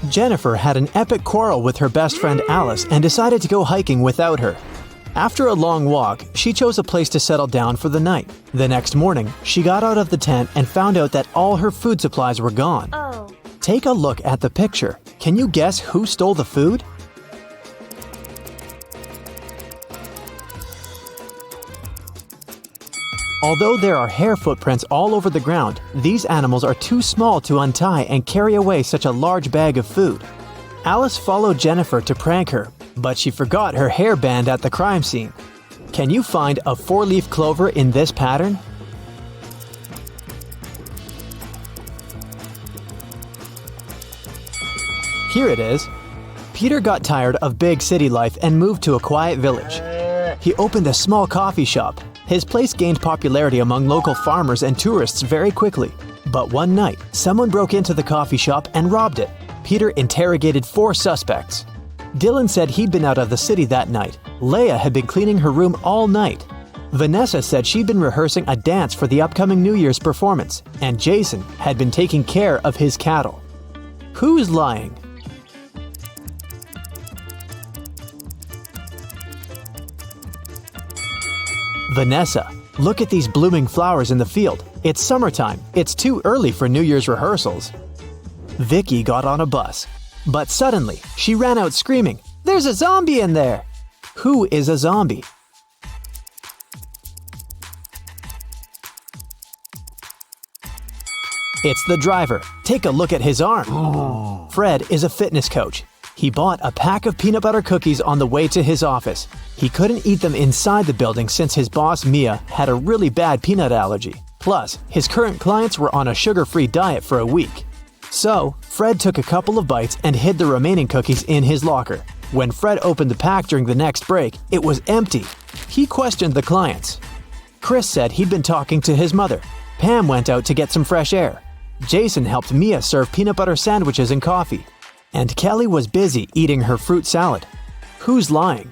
Jennifer had an epic quarrel with her best friend Alice and decided to go hiking without her. After a long walk, she chose a place to settle down for the night. The next morning, she got out of the tent and found out that all her food supplies were gone. Take a look at the picture. Can you guess who stole the food? Although there are hair footprints all over the ground, these animals are too small to untie and carry away such a large bag of food. Alice followed Jennifer to prank her, but she forgot her hairband at the crime scene. Can you find a 4-leaf clover in this pattern? Here it is. Peter got tired of big city life and moved to a quiet village. He opened a small coffee shop. His place gained popularity among local farmers and tourists very quickly. But one night, someone broke into the coffee shop and robbed it. Peter interrogated 4 suspects. Dylan said he'd been out of the city that night. Leia had been cleaning her room all night. Vanessa said she'd been rehearsing a dance for the upcoming New Year's performance. And Jason had been taking care of his cattle. Who's lying? Vanessa, look at these blooming flowers in the field. It's summertime. It's too early for New Year's rehearsals. Vicky got on a bus. But suddenly, she ran out screaming, "There's a zombie in there!" Who is a zombie? It's the driver. Take a look at his arm. Fred is a fitness coach. He bought a pack of peanut butter cookies on the way to his office. He couldn't eat them inside the building since his boss, Mia, had a really bad peanut allergy. Plus, his current clients were on a sugar-free diet for a week. So, Fred took a couple of bites and hid the remaining cookies in his locker. When Fred opened the pack during the next break, it was empty. He questioned the clients. Chris said he'd been talking to his mother. Pam went out to get some fresh air. Jason helped Mia serve peanut butter sandwiches and coffee. And Kelly was busy eating her fruit salad. Who's lying?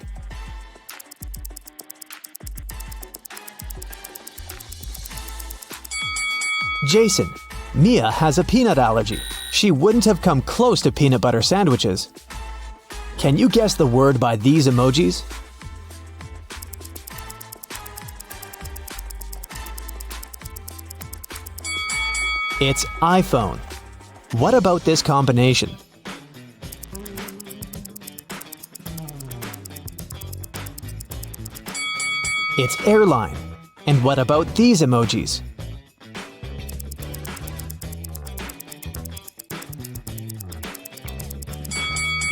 Jason. Mia has a peanut allergy. She wouldn't have come close to peanut butter sandwiches. Can you guess the word by these emojis? It's iPhone. What about this combination? It's airline. And what about these emojis?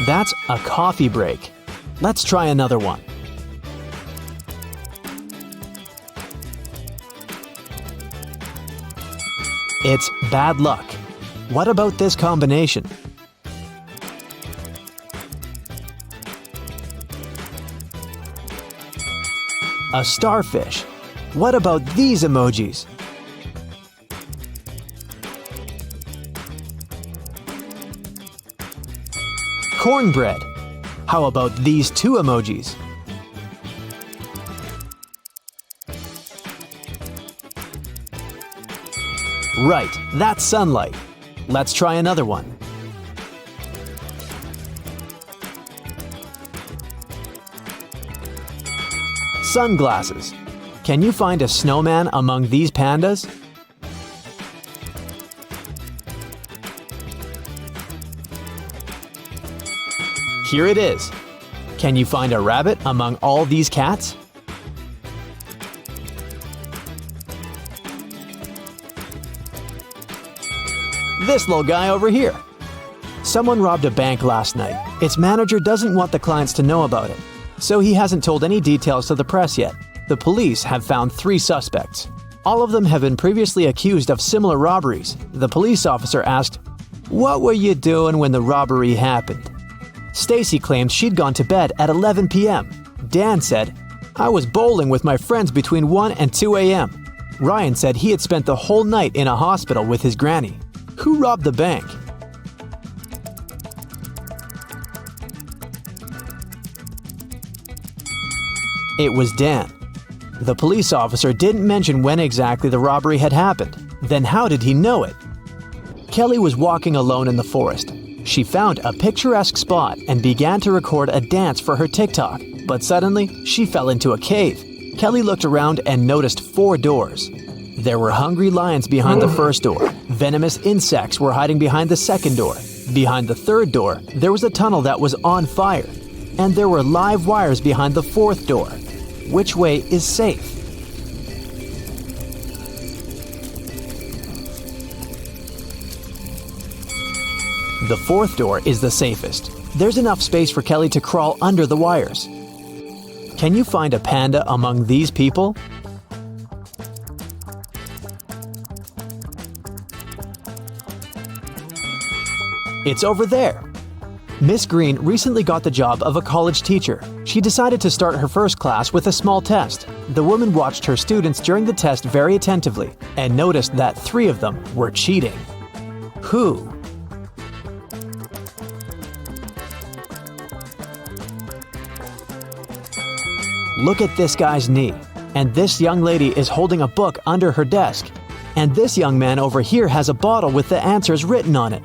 That's a coffee break. Let's try another one. It's bad luck. What about this combination? A starfish. What about these emojis? Cornbread. How about these 2 emojis? Right, that's sunlight. Let's try another one. Sunglasses. Can you find a snowman among these pandas? Here it is. Can you find a rabbit among all these cats? This little guy over here. Someone robbed a bank last night. Its manager doesn't want the clients to know about it, so he hasn't told any details to the press yet. The police have found 3 suspects. All of them have been previously accused of similar robberies. The police officer asked, "What were you doing when the robbery happened?" Stacy claimed she'd gone to bed at 11 p.m. Dan said, "I was bowling with my friends between 1 and 2 a.m. Ryan said he had spent the whole night in a hospital with his granny. Who robbed the bank? It was Dan. The police officer didn't mention when exactly the robbery had happened. Then how did he know it? Kelly was walking alone in the forest. She found a picturesque spot and began to record a dance for her TikTok, but suddenly she fell into a cave. Kelly looked around and noticed 4 doors. There were hungry lions behind the first door. Venomous insects were hiding behind the second door. Behind the third door, there was a tunnel that was on fire. And there were live wires behind the fourth door. Which way is safe? The fourth door is the safest. There's enough space for Kelly to crawl under the wires. Can you find a panda among these people? It's over there. Miss Green recently got the job of a college teacher. She decided to start her first class with a small test. The woman watched her students during the test very attentively and noticed that 3 of them were cheating. Who? Look at this guy's knee. And this young lady is holding a book under her desk. And this young man over here has a bottle with the answers written on it.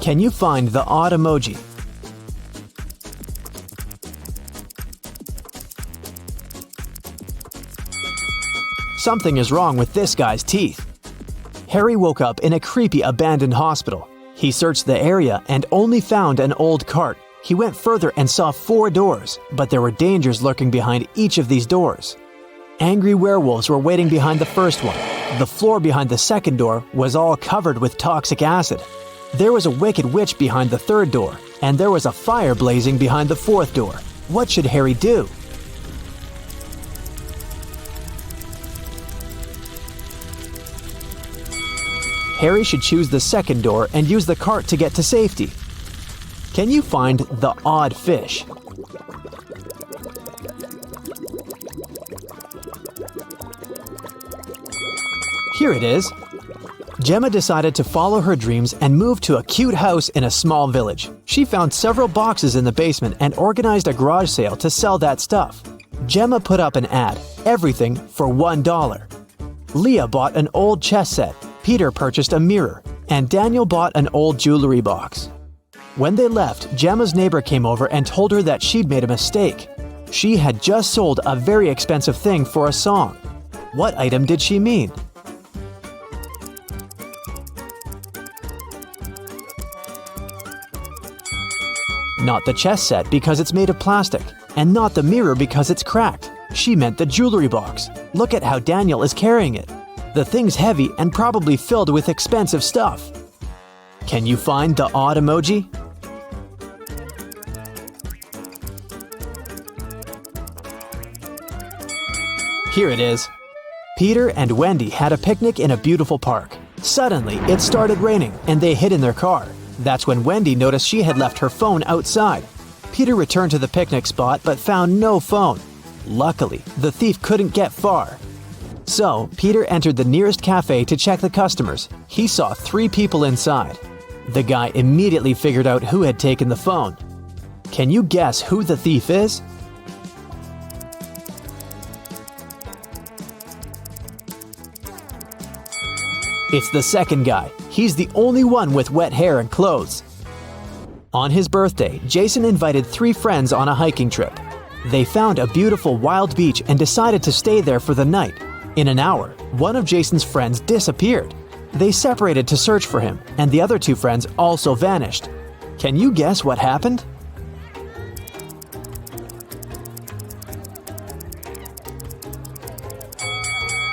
Can you find the odd emoji? Something is wrong with this guy's teeth. Harry woke up in a creepy abandoned hospital. He searched the area and only found an old cart. He went further and saw 4 doors, but there were dangers lurking behind each of these doors. Angry werewolves were waiting behind the first one. The floor behind the second door was all covered with toxic acid. There was a wicked witch behind the third door, and there was a fire blazing behind the fourth door. What should Harry do? Harry should choose the second door and use the cart to get to safety. Can you find the odd fish? Here it is. Gemma decided to follow her dreams and move to a cute house in a small village. She found several boxes in the basement and organized a garage sale to sell that stuff. Gemma put up an ad, everything for $1. Leah bought an old chess set, Peter purchased a mirror, and Daniel bought an old jewelry box. When they left, Gemma's neighbor came over and told her that she'd made a mistake. She had just sold a very expensive thing for a song. What item did she mean? Not the chess set because it's made of plastic, and not the mirror because it's cracked. She meant the jewelry box. Look at how Daniel is carrying it. The thing's heavy and probably filled with expensive stuff. Can you find the odd emoji? Here it is. Peter and Wendy had a picnic in a beautiful park. Suddenly, it started raining and they hid in their car. That's when Wendy noticed she had left her phone outside. Peter returned to the picnic spot but found no phone. Luckily, the thief couldn't get far. So, Peter entered the nearest cafe to check the customers. He saw 3 people inside. The guy immediately figured out who had taken the phone. Can you guess who the thief is? It's the second guy. He's the only one with wet hair and clothes. On his birthday, Jason invited 3 friends on a hiking trip. They found a beautiful wild beach and decided to stay there for the night. In an hour, one of Jason's friends disappeared. They separated to search for him, and the other 2 friends also vanished. Can you guess what happened?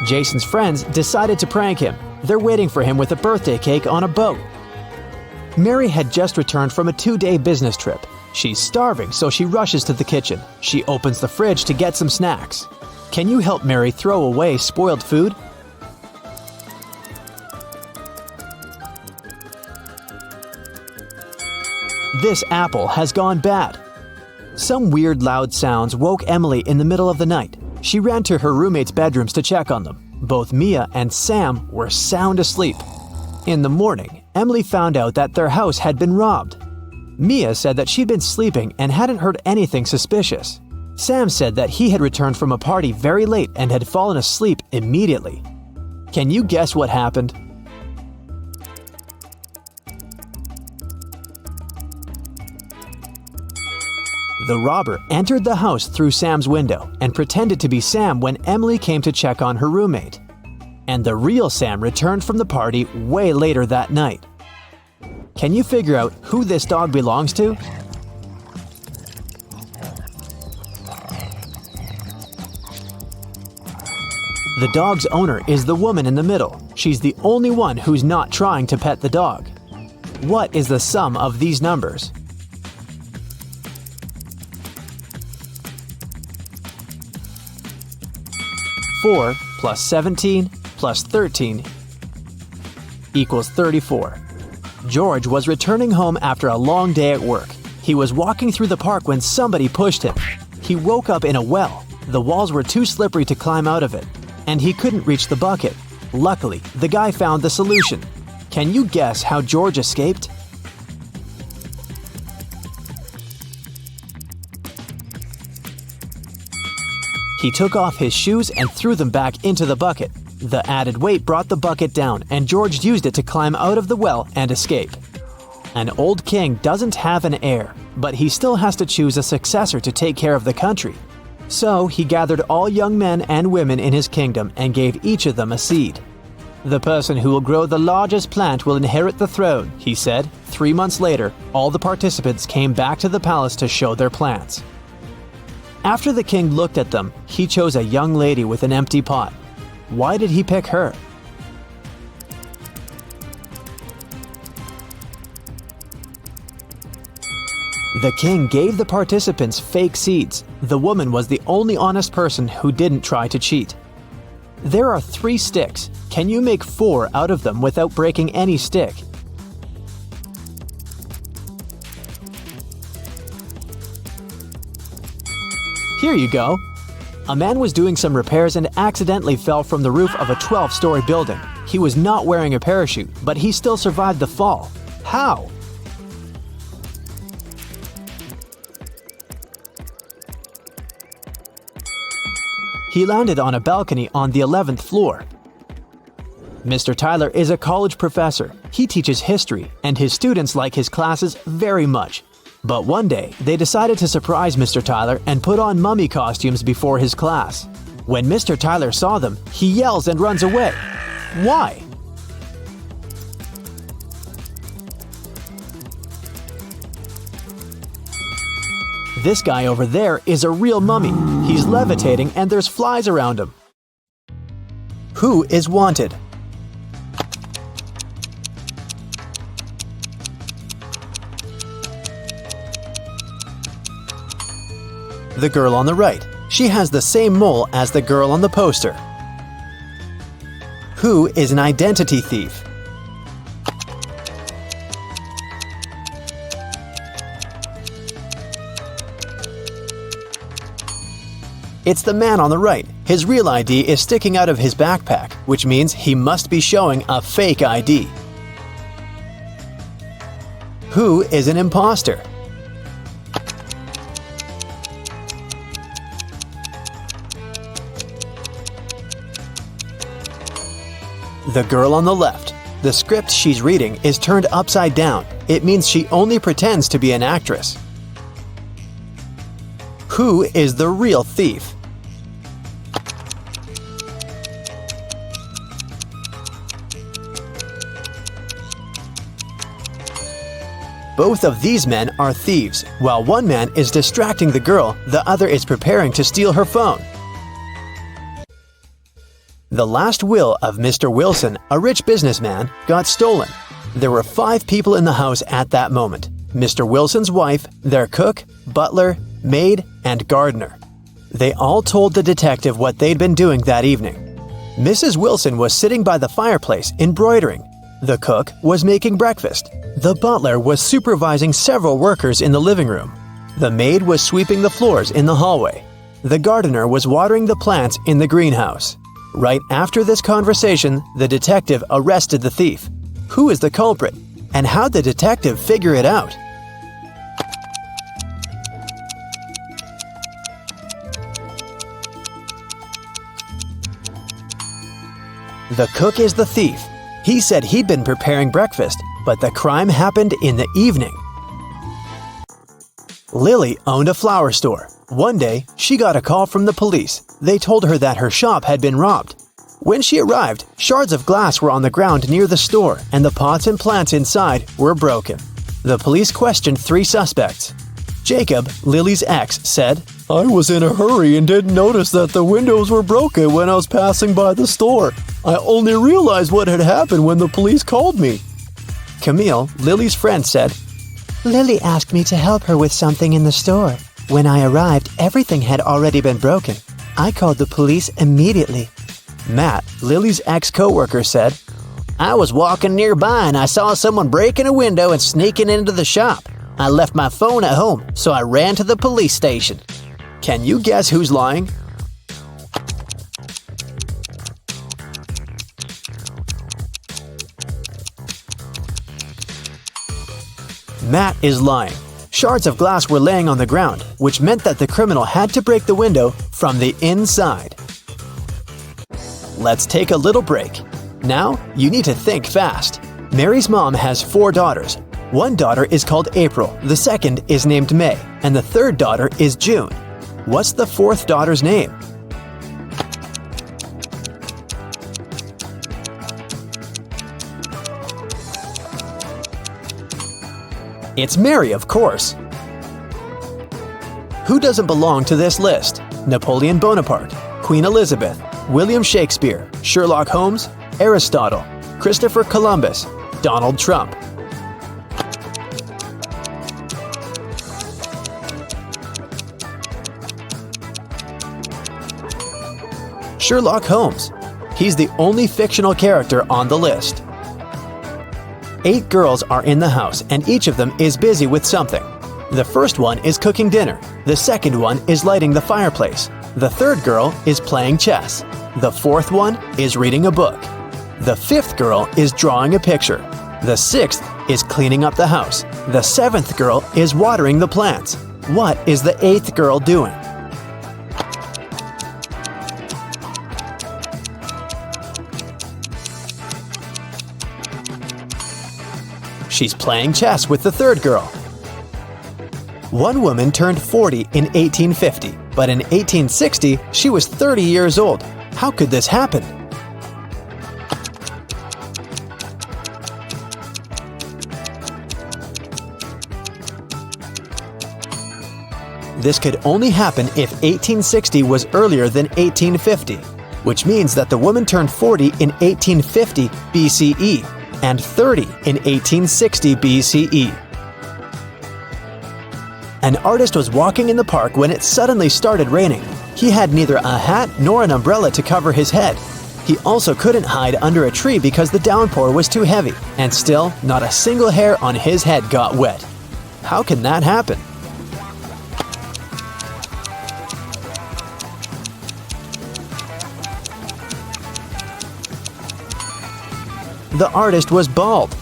Jason's friends decided to prank him. They're waiting for him with a birthday cake on a boat. Mary had just returned from a 2-day business trip. She's starving, so she rushes to the kitchen. She opens the fridge to get some snacks. Can you help Mary throw away spoiled food? This apple has gone bad. Some weird loud sounds woke Emily in the middle of the night. She ran to her roommates' bedrooms to check on them. Both Mia and Sam were sound asleep. In the morning, Emily found out that their house had been robbed. Mia said that she'd been sleeping and hadn't heard anything suspicious. Sam said that he had returned from a party very late and had fallen asleep immediately. Can you guess what happened? The robber entered the house through Sam's window and pretended to be Sam when Emily came to check on her roommate. And the real Sam returned from the party way later that night. Can you figure out who this dog belongs to? The dog's owner is the woman in the middle. She's the only one who's not trying to pet the dog. What is the sum of these numbers? Four plus 17 plus 13 equals 34. George was returning home after a long day at work. He was walking through the park when somebody pushed him. He woke up in a well. The walls were too slippery to climb out of it, and he couldn't reach the bucket. Luckily, the guy found the solution. Can you guess how George escaped? He took off his shoes and threw them back into the bucket. The added weight brought the bucket down, and George used it to climb out of the well and escape. An old king doesn't have an heir, but he still has to choose a successor to take care of the country. So he gathered all young men and women in his kingdom and gave each of them a seed. "The person who will grow the largest plant will inherit the throne," he said. 3 months later, all the participants came back to the palace to show their plants. After the king looked at them, he chose a young lady with an empty pot. Why did he pick her? The king gave the participants fake seeds. The woman was the only honest person who didn't try to cheat. There are 3 sticks. Can you make 4 out of them without breaking any stick? Here you go. A man was doing some repairs and accidentally fell from the roof of a 12-story building. He was not wearing a parachute, but he still survived the fall. How? He landed on a balcony on the 11th floor. Mr. Tyler is a college professor. He teaches history, and his students like his classes very much. But one day, they decided to surprise Mr. Tyler and put on mummy costumes before his class. When Mr. Tyler saw them, he yells and runs away. Why? This guy over there is a real mummy. He's levitating and there's flies around him. Who is wanted? The girl on the right. She has the same mole as the girl on the poster. Who is an identity thief? It's the man on the right. His real ID is sticking out of his backpack, which means he must be showing a fake ID. Who is an imposter? The girl on the left. The script she's reading is turned upside down. It means she only pretends to be an actress. Who is the real thief? Both of these men are thieves. While one man is distracting the girl, the other is preparing to steal her phone. The last will of Mr. Wilson, a rich businessman, got stolen. There were 5 people in the house at that moment: Mr. Wilson's wife, their cook, butler, maid, and gardener. They all told the detective what they'd been doing that evening. Mrs. Wilson was sitting by the fireplace embroidering. The cook was making breakfast. The butler was supervising several workers in the living room. The maid was sweeping the floors in the hallway. The gardener was watering the plants in the greenhouse. Right after this conversation, the detective arrested the thief. Who is the culprit? And how'd the detective figure it out? The cook is the thief. He said he'd been preparing breakfast, but the crime happened in the evening. Lily owned a flower store. One day, she got a call from the police. They told her that her shop had been robbed. When she arrived, shards of glass were on the ground near the store, and the pots and plants inside were broken. The police questioned 3 suspects. Jacob, Lily's ex, said, "I was in a hurry and didn't notice that the windows were broken when I was passing by the store. I only realized what had happened when the police called me." Camille, Lily's friend, said, "Lily asked me to help her with something in the store. When I arrived, everything had already been broken. I called the police immediately." Matt, Lily's ex-coworker, said, "I was walking nearby and I saw someone breaking a window and sneaking into the shop. I left my phone at home, so I ran to the police station." Can you guess who's lying? Matt is lying. Shards of glass were laying on the ground, which meant that the criminal had to break the window from the inside. Let's take a little break. Now, you need to think fast. Mary's mom has 4 daughters. One daughter is called April, the second is named May, and the third daughter is June. What's the 4th daughter's name? It's Mary, of course. Who doesn't belong to this list? Napoleon Bonaparte, Queen Elizabeth, William Shakespeare, Sherlock Holmes, Aristotle, Christopher Columbus, Donald Trump. Sherlock Holmes. He's the only fictional character on the list. 8 girls are in the house and each of them is busy with something. The first one is cooking dinner. The second one is lighting the fireplace. The third girl is playing chess. The fourth one is reading a book. The fifth girl is drawing a picture. The sixth is cleaning up the house. The seventh girl is watering the plants. What is the eighth girl doing? She's playing chess with the third girl. One woman turned 40 in 1850, but in 1860 she was 30 years old. How could this happen? This could only happen if 1860 was earlier than 1850, which means that the woman turned 40 in 1850 BCE and 30 in 1860 BCE. An artist was walking in the park when it suddenly started raining. He had neither a hat nor an umbrella to cover his head. He also couldn't hide under a tree because the downpour was too heavy, and still, not a single hair on his head got wet. How can that happen? The artist was bald.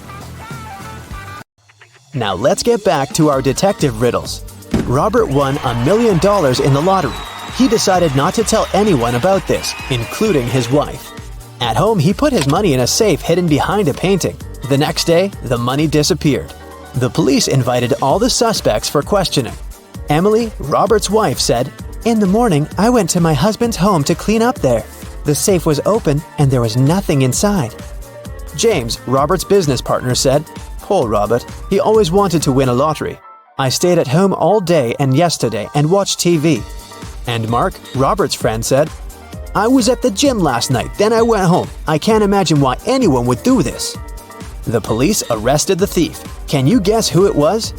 Now let's get back to our detective riddles. Robert won $1 million in the lottery. He decided not to tell anyone about this, including his wife. At home, he put his money in a safe hidden behind a painting. The next day, the money disappeared. The police invited all the suspects for questioning. Emily, Robert's wife, said, "In the morning, I went to my husband's home to clean up there. The safe was open and there was nothing inside." James, Robert's business partner, said, "Poor Robert, he always wanted to win a lottery. I stayed at home all day and yesterday and watched TV." And Mark, Robert's friend, said, "I was at the gym last night, then I went home. I can't imagine why anyone would do this." The police arrested the thief. Can you guess who it was?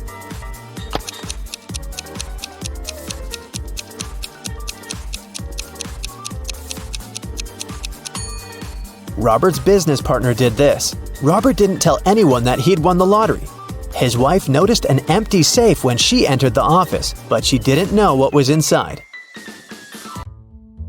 Robert's business partner did this. Robert didn't tell anyone that he'd won the lottery. His wife noticed an empty safe when she entered the office, but she didn't know what was inside.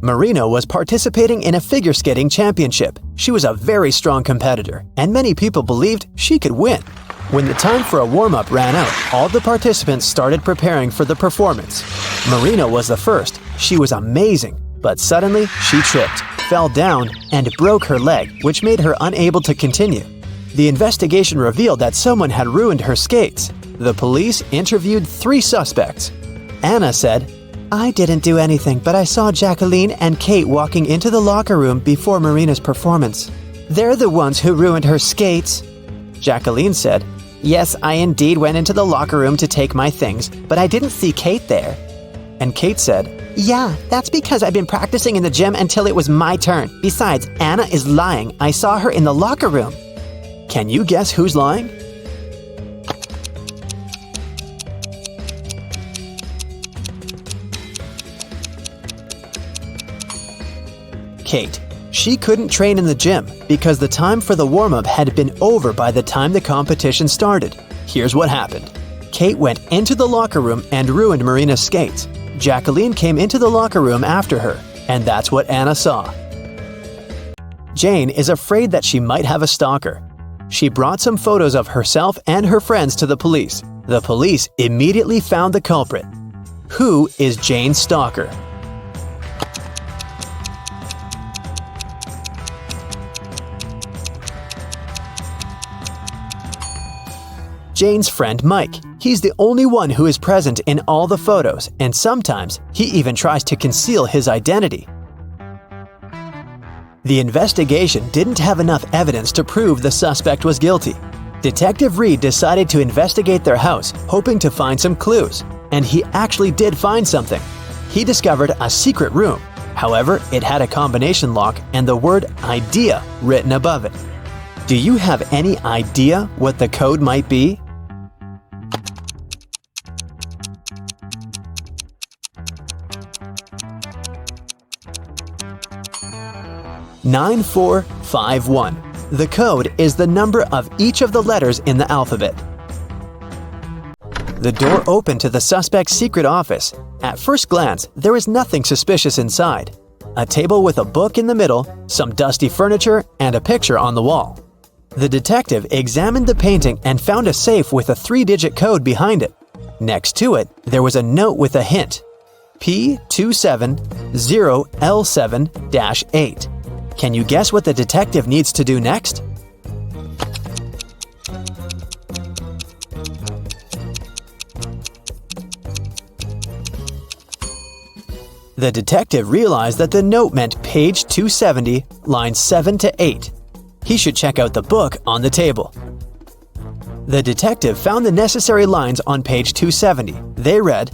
Marina was participating in a figure skating championship. She was a very strong competitor, and many people believed she could win. When the time for a warm-up ran out, all the participants started preparing for the performance. Marina was the first. She was amazing, but suddenly she tripped, fell down, and broke her leg, which made her unable to continue. The investigation revealed that someone had ruined her skates. The police interviewed 3 suspects. Anna said, "I didn't do anything, but I saw Jacqueline and Kate walking into the locker room before Marina's performance. They're the ones who ruined her skates." Jacqueline said, "Yes, I indeed went into the locker room to take my things, but I didn't see Kate there." And Kate said, "Yeah, that's because I've been practicing in the gym until it was my turn. Besides, Anna is lying. I saw her in the locker room." Can you guess who's lying? Kate. She couldn't train in the gym because the time for the warm-up had been over by the time the competition started. Here's what happened. Kate went into the locker room and ruined Marina's skates. Jacqueline came into the locker room after her, and that's what Anna saw. Jane is afraid that she might have a stalker. She brought some photos of herself and her friends to the police. The police immediately found the culprit. Who is Jane's stalker? Jane's friend Mike. He's the only one who is present in all the photos, and sometimes he even tries to conceal his identity. The investigation didn't have enough evidence to prove the suspect was guilty. Detective Reed decided to investigate their house, hoping to find some clues, and he actually did find something. He discovered a secret room. However, it had a combination lock and the word "idea" written above it. Do you have any idea what the code might be? "9451. The code is the number of each of the letters in the alphabet. The door opened to the suspect's secret office. At first glance, there is nothing suspicious inside. A table with a book in the middle, some dusty furniture, and a picture on the wall. The detective examined the painting and found a safe with a 3-digit code behind it. Next to it, there was a note with a hint. P270L7-8. Can you guess what the detective needs to do next? The detective realized that the note meant page 270, lines 7 to 8. He should check out the book on the table. The detective found the necessary lines on page 270. They read,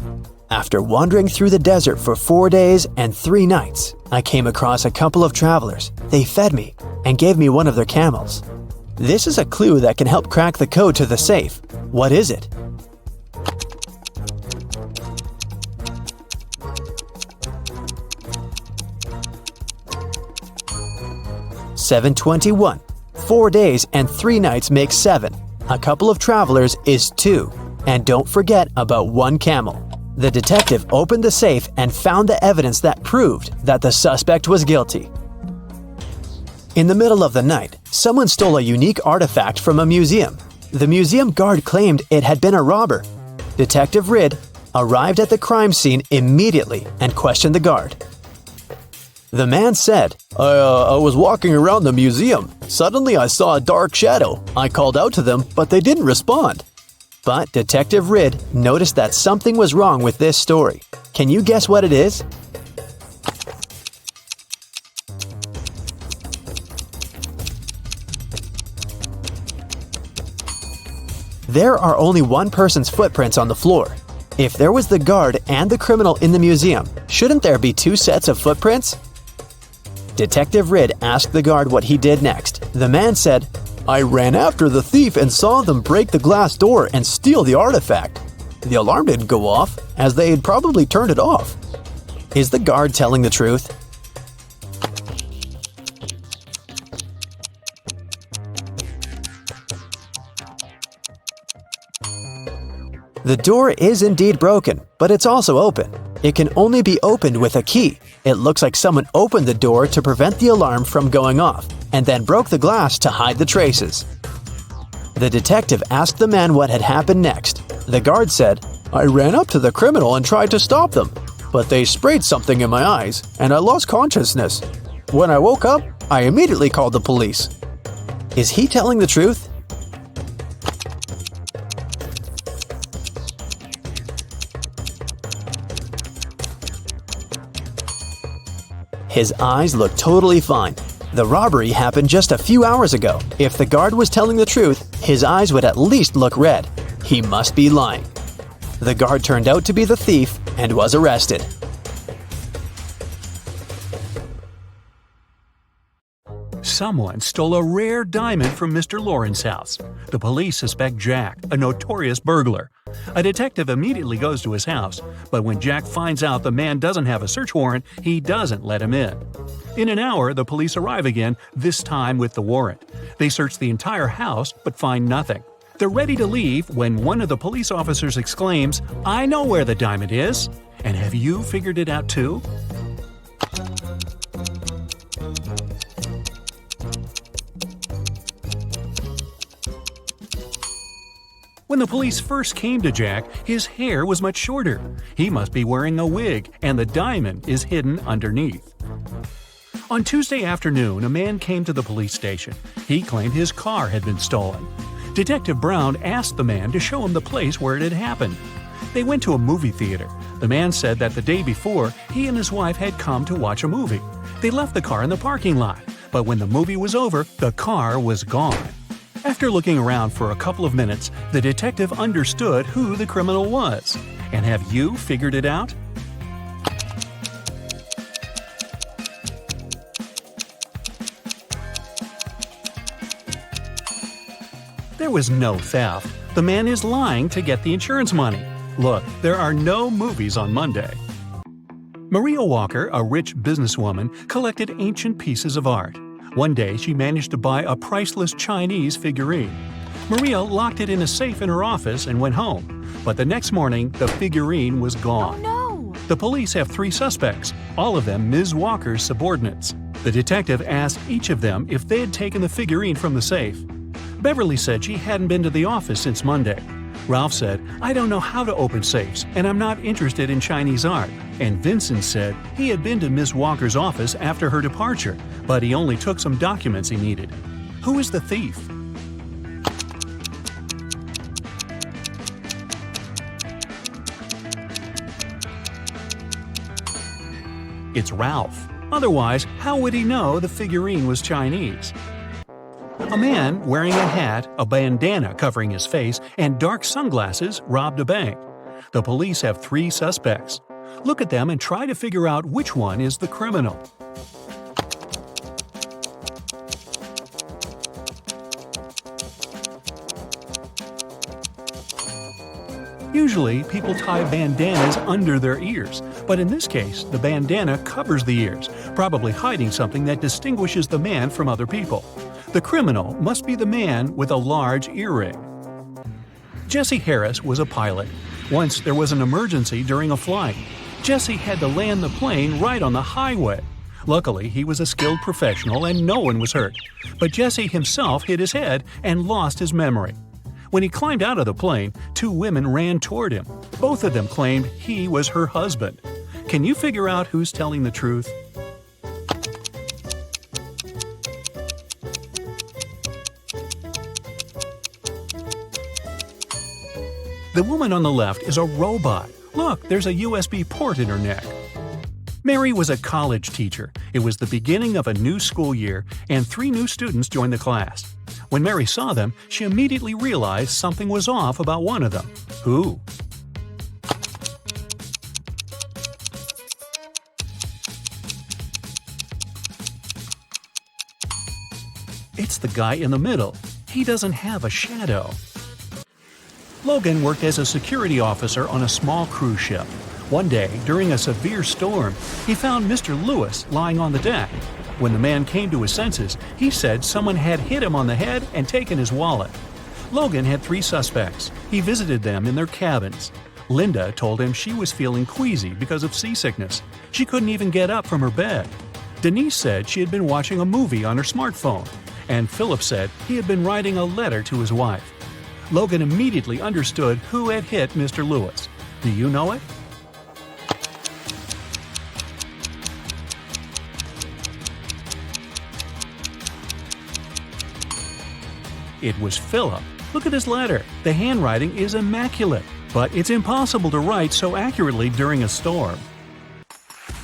"After wandering through the desert for 4 days and 3 nights, I came across a couple of travelers. They fed me and gave me one of their camels." This is a clue that can help crack the code to the safe. What is it? "721. 4 days and 3 nights make 7. A couple of travelers is 2. And don't forget about 1 camel." The detective opened the safe and found the evidence that proved that the suspect was guilty. In the middle of the night, someone stole a unique artifact from a museum. The museum guard claimed it had been a robber. Detective Reed arrived at the crime scene immediately and questioned the guard. The man said, I was walking around the museum. Suddenly I saw a dark shadow. I called out to them, but they didn't respond." But Detective Reed noticed that something was wrong with this story. Can you guess what it is? There are only one person's footprints on the floor. If there was the guard and the criminal in the museum, shouldn't there be 2 sets of footprints? Detective Reed asked the guard what he did next. The man said, "I ran after the thief and saw them break the glass door and steal the artifact. The alarm didn't go off, as they had probably turned it off." Is the guard telling the truth? The door is indeed broken, but it's also open. It can only be opened with a key. It looks like someone opened the door to prevent the alarm from going off, and then broke the glass to hide the traces. The detective asked the man what had happened next. The guard said, "I ran up to the criminal and tried to stop them, but they sprayed something in my eyes, and I lost consciousness. When I woke up, I immediately called the police." Is he telling the truth? His eyes look totally fine. The robbery happened just a few hours ago. If the guard was telling the truth, his eyes would at least look red. He must be lying. The guard turned out to be the thief and was arrested. Someone stole a rare diamond from Mr. Lauren's house. The police suspect Jack, a notorious burglar. A detective immediately goes to his house, but when Jack finds out the man doesn't have a search warrant, he doesn't let him in. In an hour, the police arrive again, this time with the warrant. They search the entire house but find nothing. They're ready to leave when one of the police officers exclaims, "I know where the diamond is! And have you figured it out too?" When the police first came to Jack, his hair was much shorter. He must be wearing a wig, and the diamond is hidden underneath. On Tuesday afternoon, a man came to the police station. He claimed his car had been stolen. Detective Brown asked the man to show him the place where it had happened. They went to a movie theater. The man said that the day before, he and his wife had come to watch a movie. They left the car in the parking lot, but when the movie was over, the car was gone. After looking around for a couple of minutes, the detective understood who the criminal was. And have you figured it out? There was no theft. The man is lying to get the insurance money. Look, there are no movies on Monday. Maria Walker, a rich businesswoman, collected ancient pieces of art. One day, she managed to buy a priceless Chinese figurine. Maria locked it in a safe in her office and went home. But the next morning, the figurine was gone. Oh no! The police have 3 suspects, all of them Ms. Walker's subordinates. The detective asked each of them if they had taken the figurine from the safe. Beverly said she hadn't been to the office since Monday. Ralph said, "I don't know how to open safes, and I'm not interested in Chinese art." And Vincent said he had been to Ms. Walker's office after her departure, but he only took some documents he needed. Who is the thief? It's Ralph. Otherwise, how would he know the figurine was Chinese? A man wearing a hat, a bandana covering his face, and dark sunglasses robbed a bank. The police have 3 suspects. Look at them and try to figure out which one is the criminal. Usually, people tie bandanas under their ears, but in this case, the bandana covers the ears, probably hiding something that distinguishes the man from other people. The criminal must be the man with a large earring. Jesse Harris was a pilot. Once there was an emergency during a flight. Jesse had to land the plane right on the highway. Luckily, he was a skilled professional and no one was hurt. But Jesse himself hit his head and lost his memory. When he climbed out of the plane, 2 women ran toward him. Both of them claimed he was her husband. Can you figure out who's telling the truth? The woman on the left is a robot. Look, there's a USB port in her neck. Mary was a college teacher. It was the beginning of a new school year, and 3 new students joined the class. When Mary saw them, she immediately realized something was off about one of them. Who? It's the guy in the middle. He doesn't have a shadow. Logan worked as a security officer on a small cruise ship. One day, during a severe storm, he found Mr. Lewis lying on the deck. When the man came to his senses, he said someone had hit him on the head and taken his wallet. Logan had 3 suspects. He visited them in their cabins. Linda told him she was feeling queasy because of seasickness. She couldn't even get up from her bed. Denise said she had been watching a movie on her smartphone. And Philip said he had been writing a letter to his wife. Logan immediately understood who had hit Mr. Lewis. Do you know it? It was Philip. Look at his letter. The handwriting is immaculate, but it's impossible to write so accurately during a storm.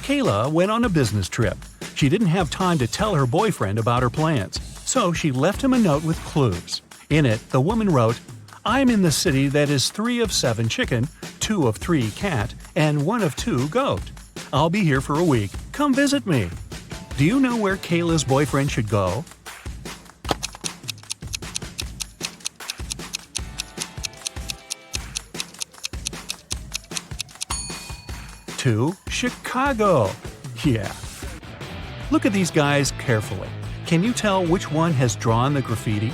Kayla went on a business trip. She didn't have time to tell her boyfriend about her plans, so she left him a note with clues. In it, the woman wrote, "I'm in the city that is 3 of 7 chicken, 2 of 3 cat, and 1 of 2 goat. I'll be here for a week. Come visit me." Do you know where Kayla's boyfriend should go? To Chicago. Yeah. Look at these guys carefully. Can you tell which one has drawn the graffiti?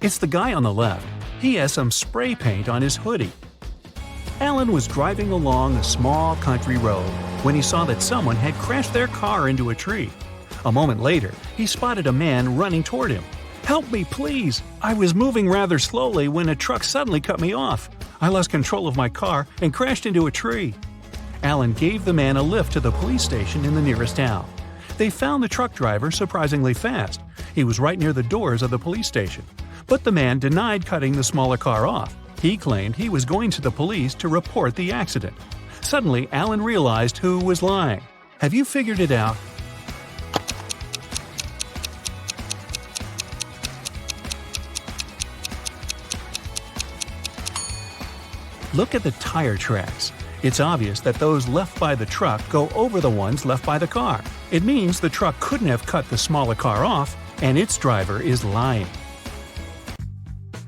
It's the guy on the left. He has some spray paint on his hoodie. Alan was driving along a small country road when he saw that someone had crashed their car into a tree. A moment later, he spotted a man running toward him. "Help me, please! I was moving rather slowly when a truck suddenly cut me off. I lost control of my car and crashed into a tree." Alan gave the man a lift to the police station in the nearest town. They found the truck driver surprisingly fast. He was right near the doors of the police station. But the man denied cutting the smaller car off. He claimed he was going to the police to report the accident. Suddenly, Alan realized who was lying. Have you figured it out? Look at the tire tracks. It's obvious that those left by the truck go over the ones left by the car. It means the truck couldn't have cut the smaller car off, and its driver is lying.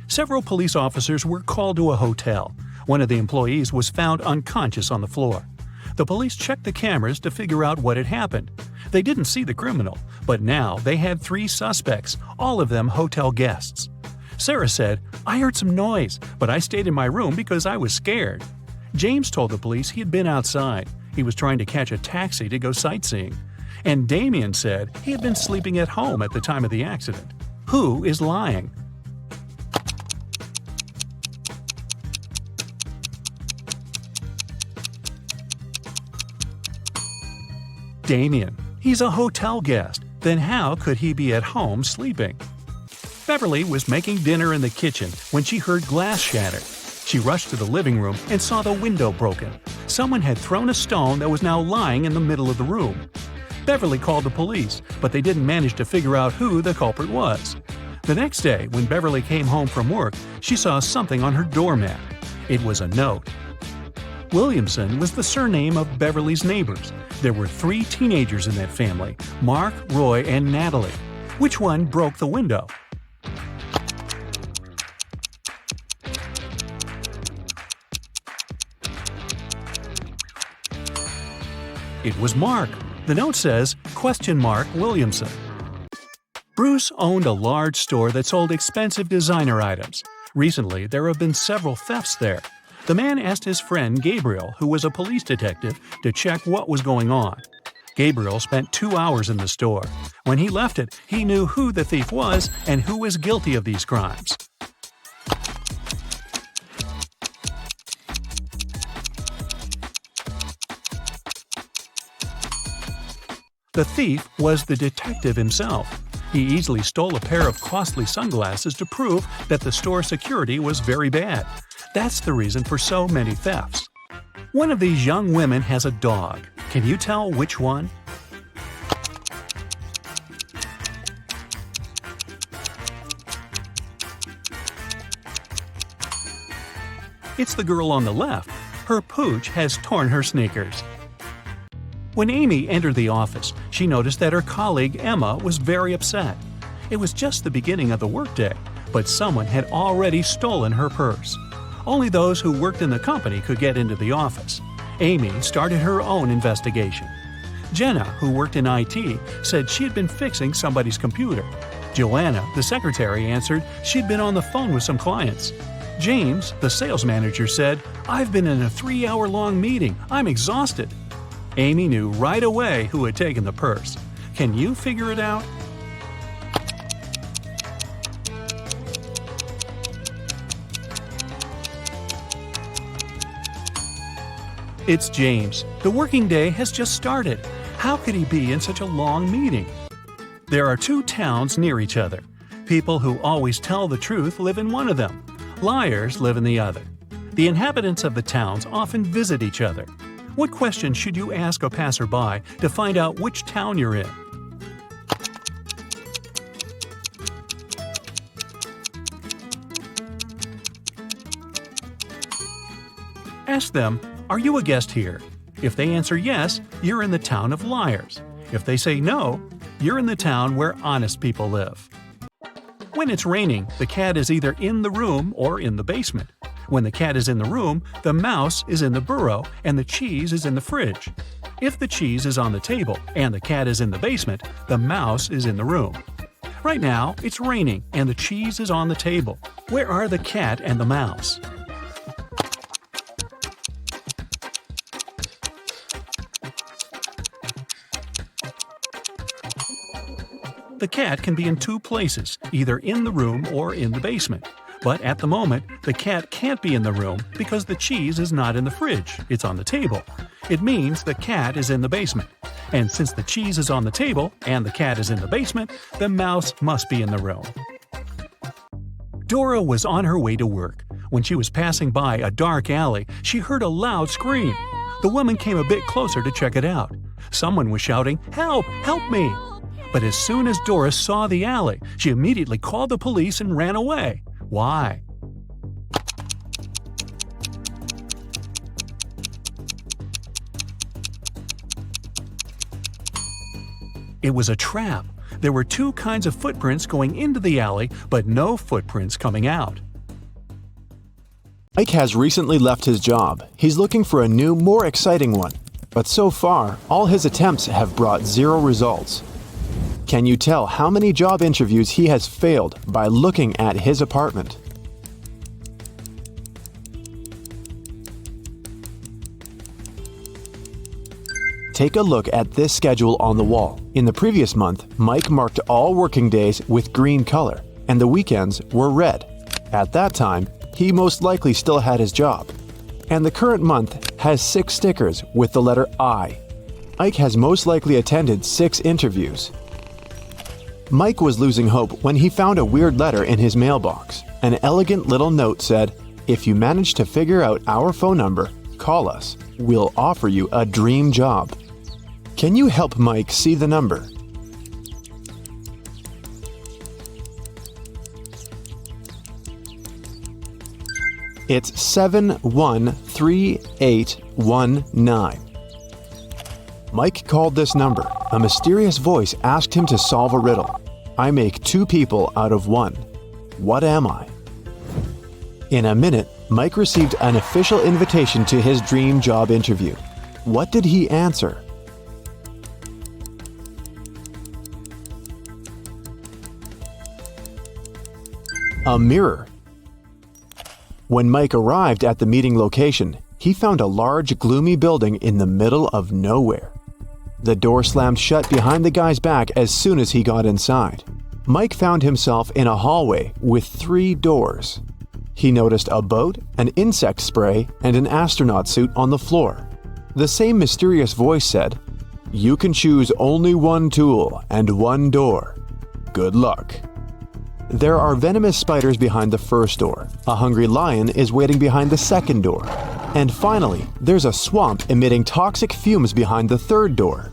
Several police officers were called to a hotel. One of the employees was found unconscious on the floor. The police checked the cameras to figure out what had happened. They didn't see the criminal, but now they had 3 suspects, all of them hotel guests. Sarah said, "I heard some noise, but I stayed in my room because I was scared." James told the police he had been outside. He was trying to catch a taxi to go sightseeing. And Damien said he had been sleeping at home at the time of the accident. Who is lying? Damien. He's a hotel guest. Then how could he be at home sleeping? Beverly was making dinner in the kitchen when she heard glass shatter. She rushed to the living room and saw the window broken. Someone had thrown a stone that was now lying in the middle of the room. Beverly called the police, but they didn't manage to figure out who the culprit was. The next day, when Beverly came home from work, she saw something on her doormat. It was a note. Williamson was the surname of Beverly's neighbors. There were 3 teenagers in that family, Mark, Roy, and Natalie. Which one broke the window? It was Mark. The note says, Williamson. Bruce owned a large store that sold expensive designer items. Recently, there have been several thefts there. The man asked his friend Gabriel, who was a police detective, to check what was going on. Gabriel spent 2 hours in the store. When he left it, he knew who the thief was and who was guilty of these crimes. The thief was the detective himself. He easily stole a pair of costly sunglasses to prove that the store security was very bad. That's the reason for so many thefts. One of these young women has a dog. Can you tell which one? It's the girl on the left. Her pooch has torn her sneakers. When Amy entered the office, she noticed that her colleague Emma was very upset. It was just the beginning of the workday, but someone had already stolen her purse. Only those who worked in the company could get into the office. Amy started her own investigation. Jenna, who worked in IT, said she had been fixing somebody's computer. Joanna, the secretary, answered she'd been on the phone with some clients. James, the sales manager, said, "I've been in a 3-hour-long meeting. I'm exhausted." Amy knew right away who had taken the purse. Can you figure it out? It's James. The working day has just started. How could he be in such a long meeting? There are 2 towns near each other. People who always tell the truth live in one of them. Liars live in the other. The inhabitants of the towns often visit each other. What question should you ask a passerby to find out which town you're in? Ask them, "Are you a guest here?" If they answer yes, you're in the town of liars. If they say no, you're in the town where honest people live. When it's raining, the cat is either in the room or in the basement. When the cat is in the room, the mouse is in the burrow and the cheese is in the fridge. If the cheese is on the table and the cat is in the basement, the mouse is in the room. Right now, it's raining and the cheese is on the table. Where are the cat and the mouse? The cat can be in two places, either in the room or in the basement. But at the moment, the cat can't be in the room because the cheese is not in the fridge, it's on the table. It means the cat is in the basement. And since the cheese is on the table and the cat is in the basement, the mouse must be in the room. Dora was on her way to work. When she was passing by a dark alley, she heard a loud scream. The woman came a bit closer to check it out. Someone was shouting, "Help! Help me!" But as soon as Dora saw the alley, she immediately called the police and ran away. Why? It was a trap. There were two kinds of footprints going into the alley, but no footprints coming out. Mike has recently left his job. He's looking for a new, more exciting one. But so far, all his attempts have brought 0 results. Can you tell how many job interviews he has failed by looking at his apartment? Take a look at this schedule on the wall. In the previous month, Mike marked all working days with green color, and the weekends were red. At that time, he most likely still had his job. And the current month has 6 stickers with the letter I. Mike has most likely attended 6 interviews. Mike was losing hope when he found a weird letter in his mailbox. An elegant little note said, "If you manage to figure out our phone number, call us. We'll offer you a dream job." Can you help Mike see the number? It's 713819. Mike called this number. A mysterious voice asked him to solve a riddle. I make 2 people out of 1. What am I? In a minute, Mike received an official invitation to his dream job interview. What did he answer? A mirror. When Mike arrived at the meeting location, he found a large, gloomy building in the middle of nowhere. The door slammed shut behind the guy's back as soon as he got inside. Mike found himself in a hallway with 3 doors. He noticed a boat, an insect spray, and an astronaut suit on the floor. The same mysterious voice said, "You can choose only 1 tool and 1 door. Good luck." There are venomous spiders behind the first door. A hungry lion is waiting behind the second door. And finally, there's a swamp emitting toxic fumes behind the third door.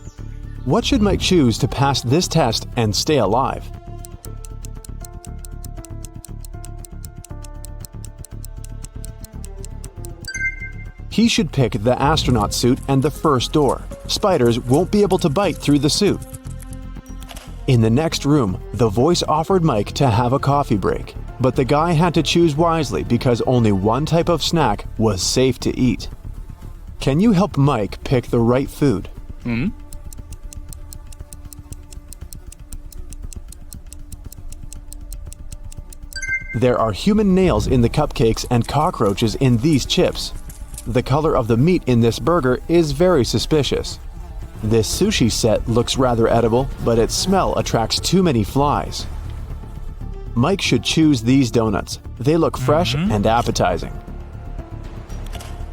What should Mike choose to pass this test and stay alive? He should pick the astronaut suit and the first door. Spiders won't be able to bite through the suit. In the next room, the voice offered Mike to have a coffee break, but the guy had to choose wisely because only one type of snack was safe to eat. Can you help Mike pick the right food? There are human nails in the cupcakes and cockroaches in these chips. The color of the meat in this burger is very suspicious. This sushi set looks rather edible, but its smell attracts too many flies. Mike should choose these donuts. They look fresh and appetizing.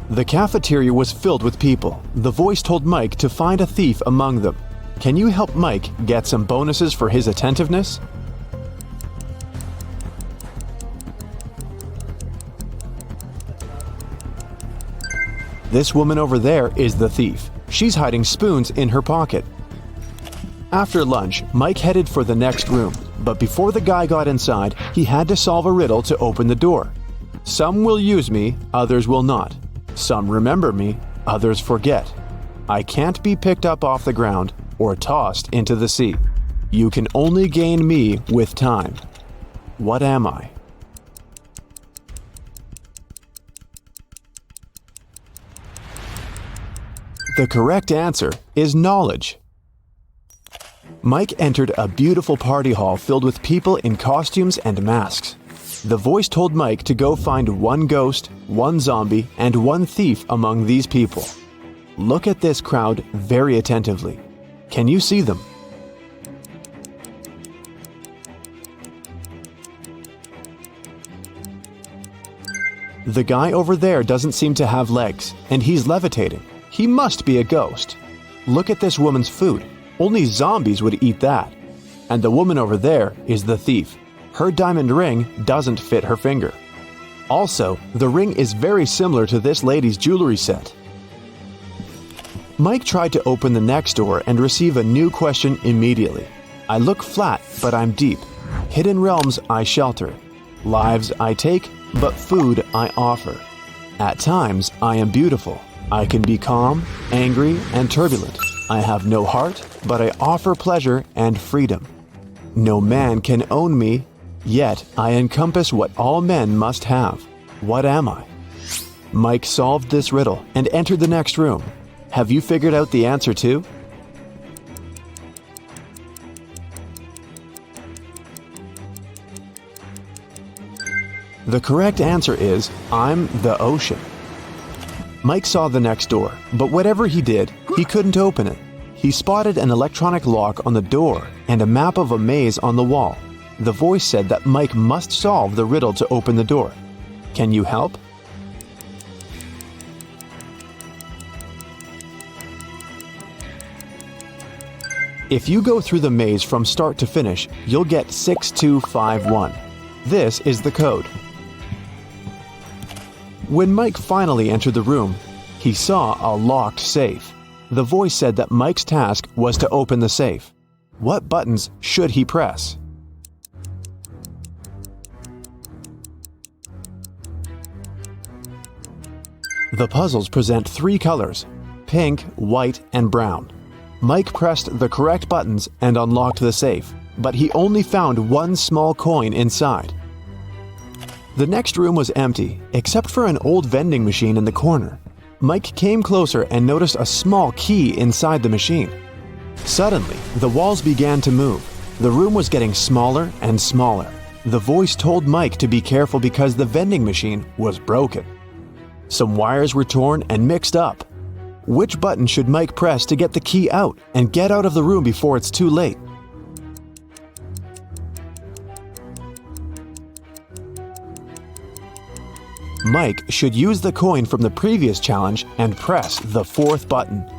The cafeteria was filled with people. The voice told Mike to find a thief among them. Can you help Mike get some bonuses for his attentiveness? This woman over there is the thief. She's hiding spoons in her pocket. After lunch, Mike headed for the next room, but before the guy got inside, he had to solve a riddle to open the door. Some will use me, others will not. Some remember me, others forget. I can't be picked up off the ground or tossed into the sea. You can only gain me with time. What am I? The correct answer is knowledge. Mike entered a beautiful party hall filled with people in costumes and masks. The voice told Mike to go find one ghost, one zombie, and one thief among these people. Look at this crowd very attentively. Can you see them? The guy over there doesn't seem to have legs, and he's levitating. He must be a ghost. Look at this woman's food. Only zombies would eat that. And the woman over there is the thief. Her diamond ring doesn't fit her finger. Also, the ring is very similar to this lady's jewelry set. Mike tried to open the next door and receive a new question immediately. I look flat, but I'm deep. Hidden realms I shelter. Lives I take, but food I offer. At times, I am beautiful. I can be calm, angry, and turbulent. I have no heart, but I offer pleasure and freedom. No man can own me, yet I encompass what all men must have. What am I? Mike solved this riddle and entered the next room. Have you figured out the answer too? The correct answer is, I'm the ocean. Mike saw the next door, but whatever he did, he couldn't open it. He spotted an electronic lock on the door and a map of a maze on the wall. The voice said that Mike must solve the riddle to open the door. Can you help? If you go through the maze from start to finish, you'll get 6251. This is the code. When Mike finally entered the room, he saw a locked safe. The voice said that Mike's task was to open the safe. What buttons should he press? The puzzles present three colors: pink, white, and brown. Mike pressed the correct buttons and unlocked the safe, but he only found one small coin inside. The next room was empty, except for an old vending machine in the corner. Mike came closer and noticed a small key inside the machine. Suddenly, the walls began to move. The room was getting smaller and smaller. The voice told Mike to be careful because the vending machine was broken. Some wires were torn and mixed up. Which button should Mike press to get the key out and get out of the room before it's too late? Mike should use the coin from the previous challenge and press the fourth button.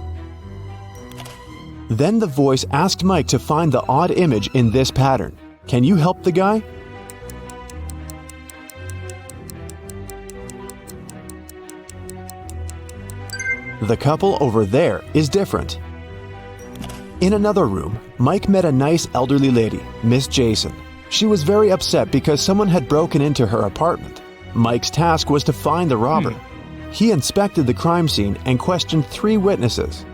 Then the voice asked Mike to find the odd image in this pattern. Can you help the guy? The couple over there is different. In another room, Mike met a nice elderly lady, Miss Jason. She was very upset because someone had broken into her apartment. Mike's task was to find the robber. He inspected the crime scene and questioned 3 witnesses.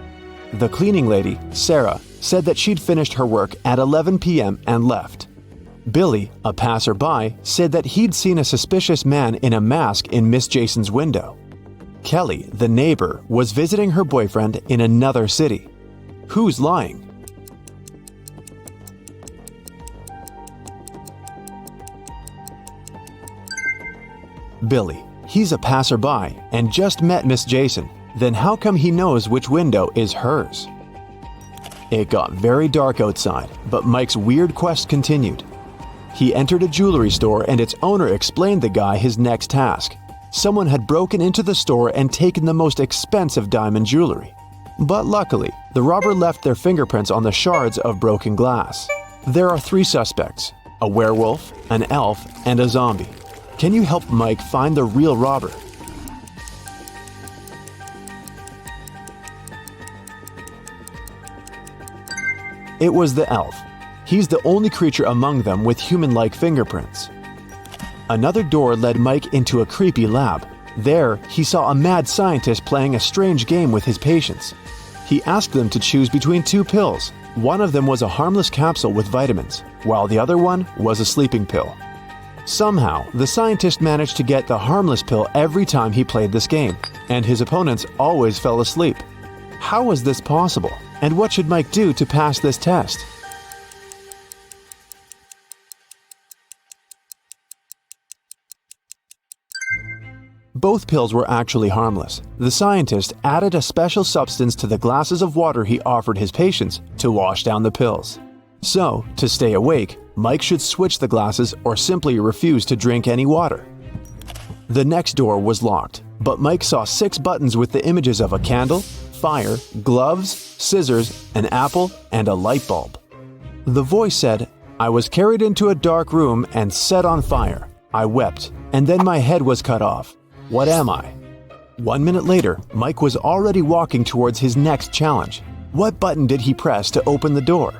The cleaning lady, Sarah, said that she'd finished her work at 11 p.m. and left. Billy, a passerby, said that he'd seen a suspicious man in a mask in Miss Jason's window. Kelly, the neighbor, was visiting her boyfriend in another city. Who's lying? Billy. He's a passerby and just met Miss Jason. Then how come he knows which window is hers? It got very dark outside, but Mike's weird quest continued. He entered a jewelry store and its owner explained the guy his next task. Someone had broken into the store and taken the most expensive diamond jewelry. But luckily, the robber left their fingerprints on the shards of broken glass. There are 3 suspects: a werewolf, an elf, and a zombie. Can you help Mike find the real robber? It was the elf. He's the only creature among them with human-like fingerprints. Another door led Mike into a creepy lab. There, he saw a mad scientist playing a strange game with his patients. He asked them to choose between two pills. One of them was a harmless capsule with vitamins, while the other one was a sleeping pill. Somehow, the scientist managed to get the harmless pill every time he played this game, and his opponents always fell asleep. How was this possible? And what should Mike do to pass this test? Both pills were actually harmless. The scientist added a special substance to the glasses of water he offered his patients to wash down the pills. So, to stay awake, Mike should switch the glasses or simply refuse to drink any water. The next door was locked, but Mike saw 6 buttons with the images of a candle, fire, gloves, scissors, an apple, and a light bulb. The voice said, "I was carried into a dark room and set on fire. I wept, and then my head was cut off. What am I?" 1 minute later, Mike was already walking towards his next challenge. What button did he press to open the door?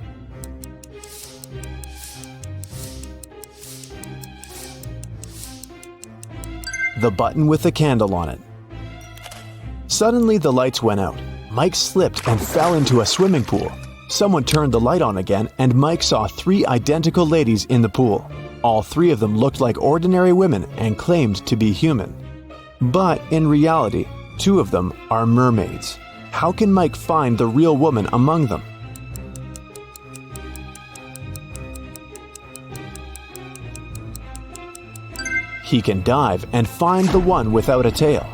The button with the candle on it. Suddenly the lights went out. Mike slipped and fell into a swimming pool. Someone turned the light on again and Mike saw 3 identical ladies in the pool. All 3 of them looked like ordinary women and claimed to be human. But in reality, 2 of them are mermaids. How can Mike find the real woman among them? He can dive and find the one without a tail.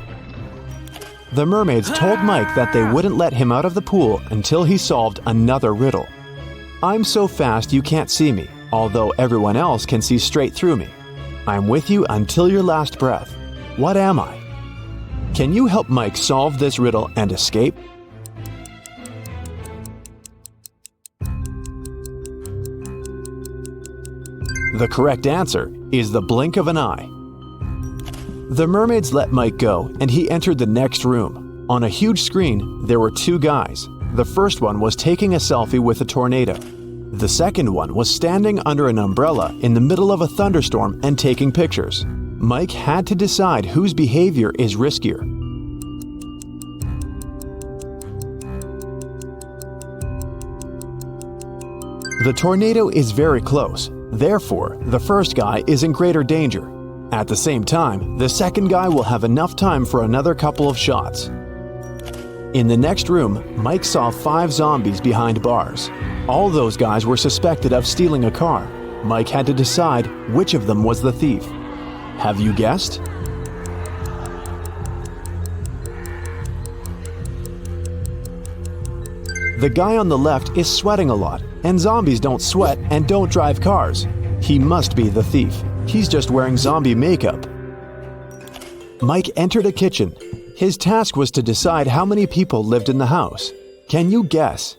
The mermaids told Mike that they wouldn't let him out of the pool until he solved another riddle. "I'm so fast you can't see me, although everyone else can see straight through me. I'm with you until your last breath. What am I?" Can you help Mike solve this riddle and escape? The correct answer is the blink of an eye. The mermaids let Mike go, and he entered the next room. On a huge screen, there were 2 guys. The first one was taking a selfie with a tornado. The second one was standing under an umbrella in the middle of a thunderstorm and taking pictures. Mike had to decide whose behavior is riskier. The tornado is very close, therefore, the first guy is in greater danger. At the same time, the second guy will have enough time for another couple of shots. In the next room, Mike saw 5 zombies behind bars. All those guys were suspected of stealing a car. Mike had to decide which of them was the thief. Have you guessed? The guy on the left is sweating a lot, and zombies don't sweat and don't drive cars. He must be the thief. He's just wearing zombie makeup. Mike entered a kitchen. His task was to decide how many people lived in the house. Can you guess?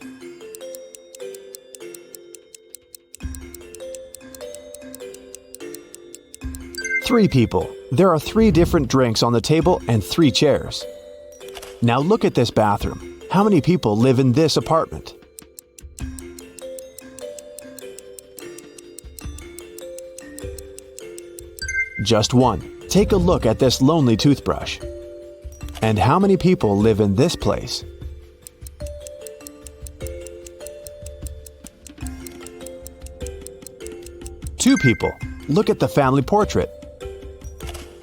Three people. There are 3 different drinks on the table and 3 chairs. Now look at this bathroom. How many people live in this apartment? Just 1. Take a look at this lonely toothbrush. And how many people live in this place? Two people. Look at the family portrait.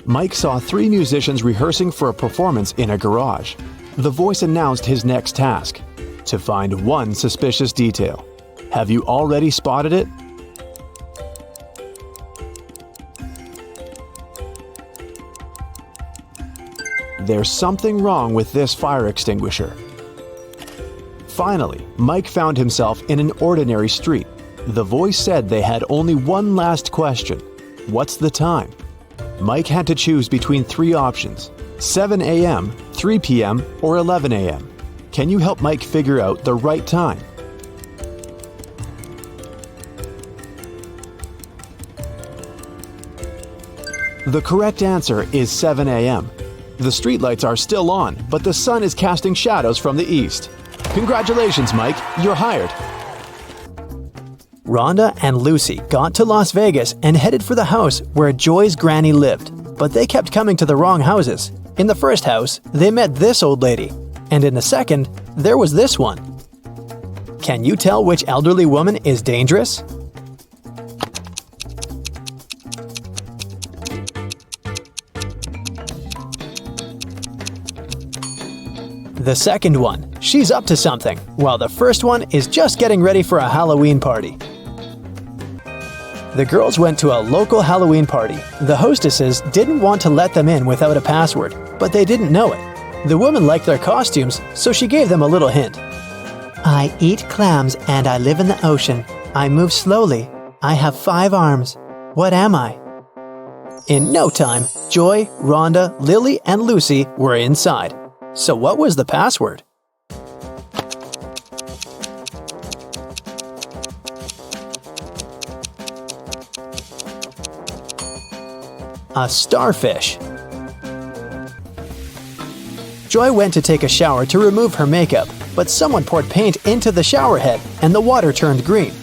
Mike saw 3 musicians rehearsing for a performance in a garage. The voice announced his next task: to find one suspicious detail. Have you already spotted it? There's something wrong with this fire extinguisher. Finally, Mike found himself in an ordinary street. The voice said they had only one last question. What's the time? Mike had to choose between 3 options: 7 a.m., 3 p.m., or 11 a.m. Can you help Mike figure out the right time? The correct answer is 7 a.m. The streetlights are still on, but the sun is casting shadows from the east. Congratulations, Mike, you're hired. Rhonda and Lucy got to Las Vegas and headed for the house where Joy's granny lived, but they kept coming to the wrong houses. In the first house, they met this old lady, and in the second, there was this one. Can you tell which elderly woman is dangerous? The second one, she's up to something, while the first one is just getting ready for a Halloween party. The girls went to a local Halloween party. The hostesses didn't want to let them in without a password, but they didn't know it. The woman liked their costumes, so she gave them a little hint. I eat clams and I live in the ocean. I move slowly. I have 5 arms. What am I? In no time, Joy, Rhonda, Lily, and Lucy were inside. So what was the password? A starfish. Joy went to take a shower to remove her makeup, but someone poured paint into the shower head and the water turned green.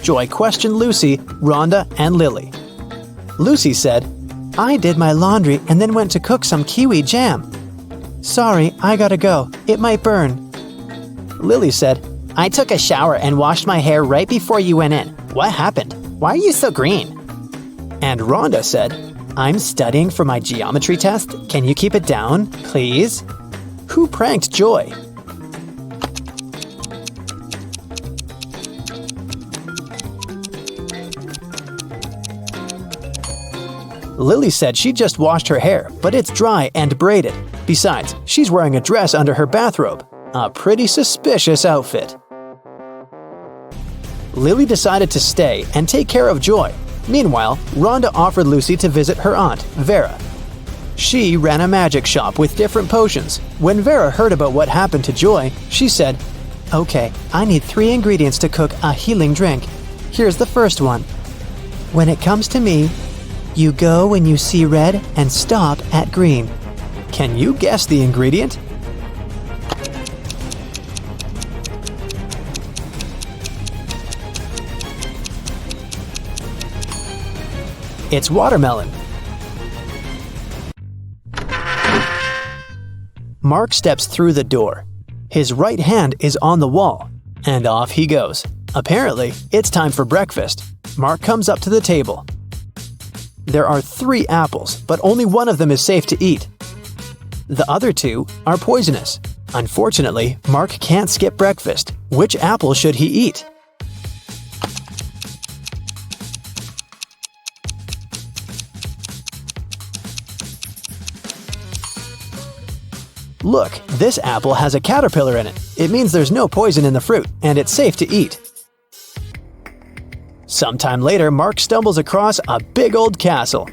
Joy questioned Lucy, Rhonda, and Lily. Lucy said, I did my laundry and then went to cook some kiwi jam. Sorry, I gotta go. It might burn. Lily said, I took a shower and washed my hair right before you went in. What happened? Why are you so green? And Rhonda said, I'm studying for my geometry test. Can you keep it down, please? Who pranked Joy? Lily said she just washed her hair, but it's dry and braided. Besides, she's wearing a dress under her bathrobe. A pretty suspicious outfit. Lily decided to stay and take care of Joy. Meanwhile, Rhonda offered Lucy to visit her aunt, Vera. She ran a magic shop with different potions. When Vera heard about what happened to Joy, she said, Okay, I need 3 ingredients to cook a healing drink. Here's the first one. When it comes to me, you go when you see red and stop at green. Can you guess the ingredient? It's watermelon. Mark steps through the door. His right hand is on the wall, and off he goes. Apparently, it's time for breakfast. Mark comes up to the table. There are 3 apples, but only one of them is safe to eat. The other 2 are poisonous. Unfortunately, Mark can't skip breakfast. Which apple should he eat? Look, this apple has a caterpillar in it. It means there's no poison in the fruit, and it's safe to eat. Sometime later, Mark stumbles across a big old castle.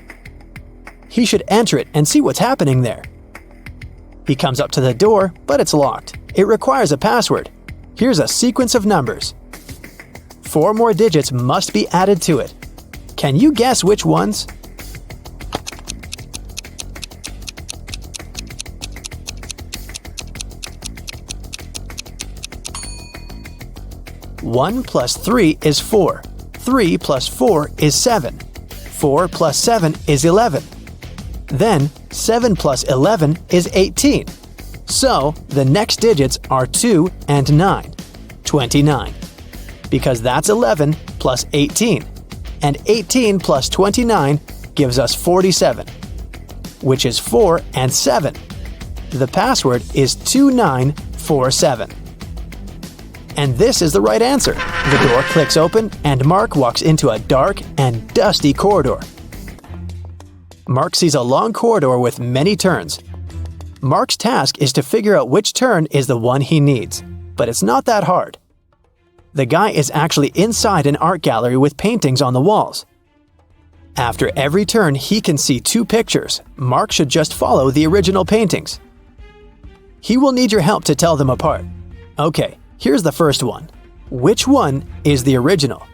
He should enter it and see what's happening there. He comes up to the door, but it's locked. It requires a password. Here's a sequence of numbers. 4 more digits must be added to it. Can you guess which ones? One plus 3 is 4. 3 plus 4 is 7. 4 plus 7 is 11. Then 7 plus 11 is 18. So the next digits are 2 and 9. 29. Because that's 11 plus 18. And 18 plus 29 gives us 47. Which is 4 and 7. The password is 2947. And this is the right answer. The door clicks open and Mark walks into a dark and dusty corridor. Mark sees a long corridor with many turns. Mark's task is to figure out which turn is the one he needs, but it's not that hard. The guy is actually inside an art gallery with paintings on the walls. After every turn, he can see 2 pictures. Mark should just follow the original paintings. He will need your help to tell them apart. Okay, here's the first one. Which one is the original?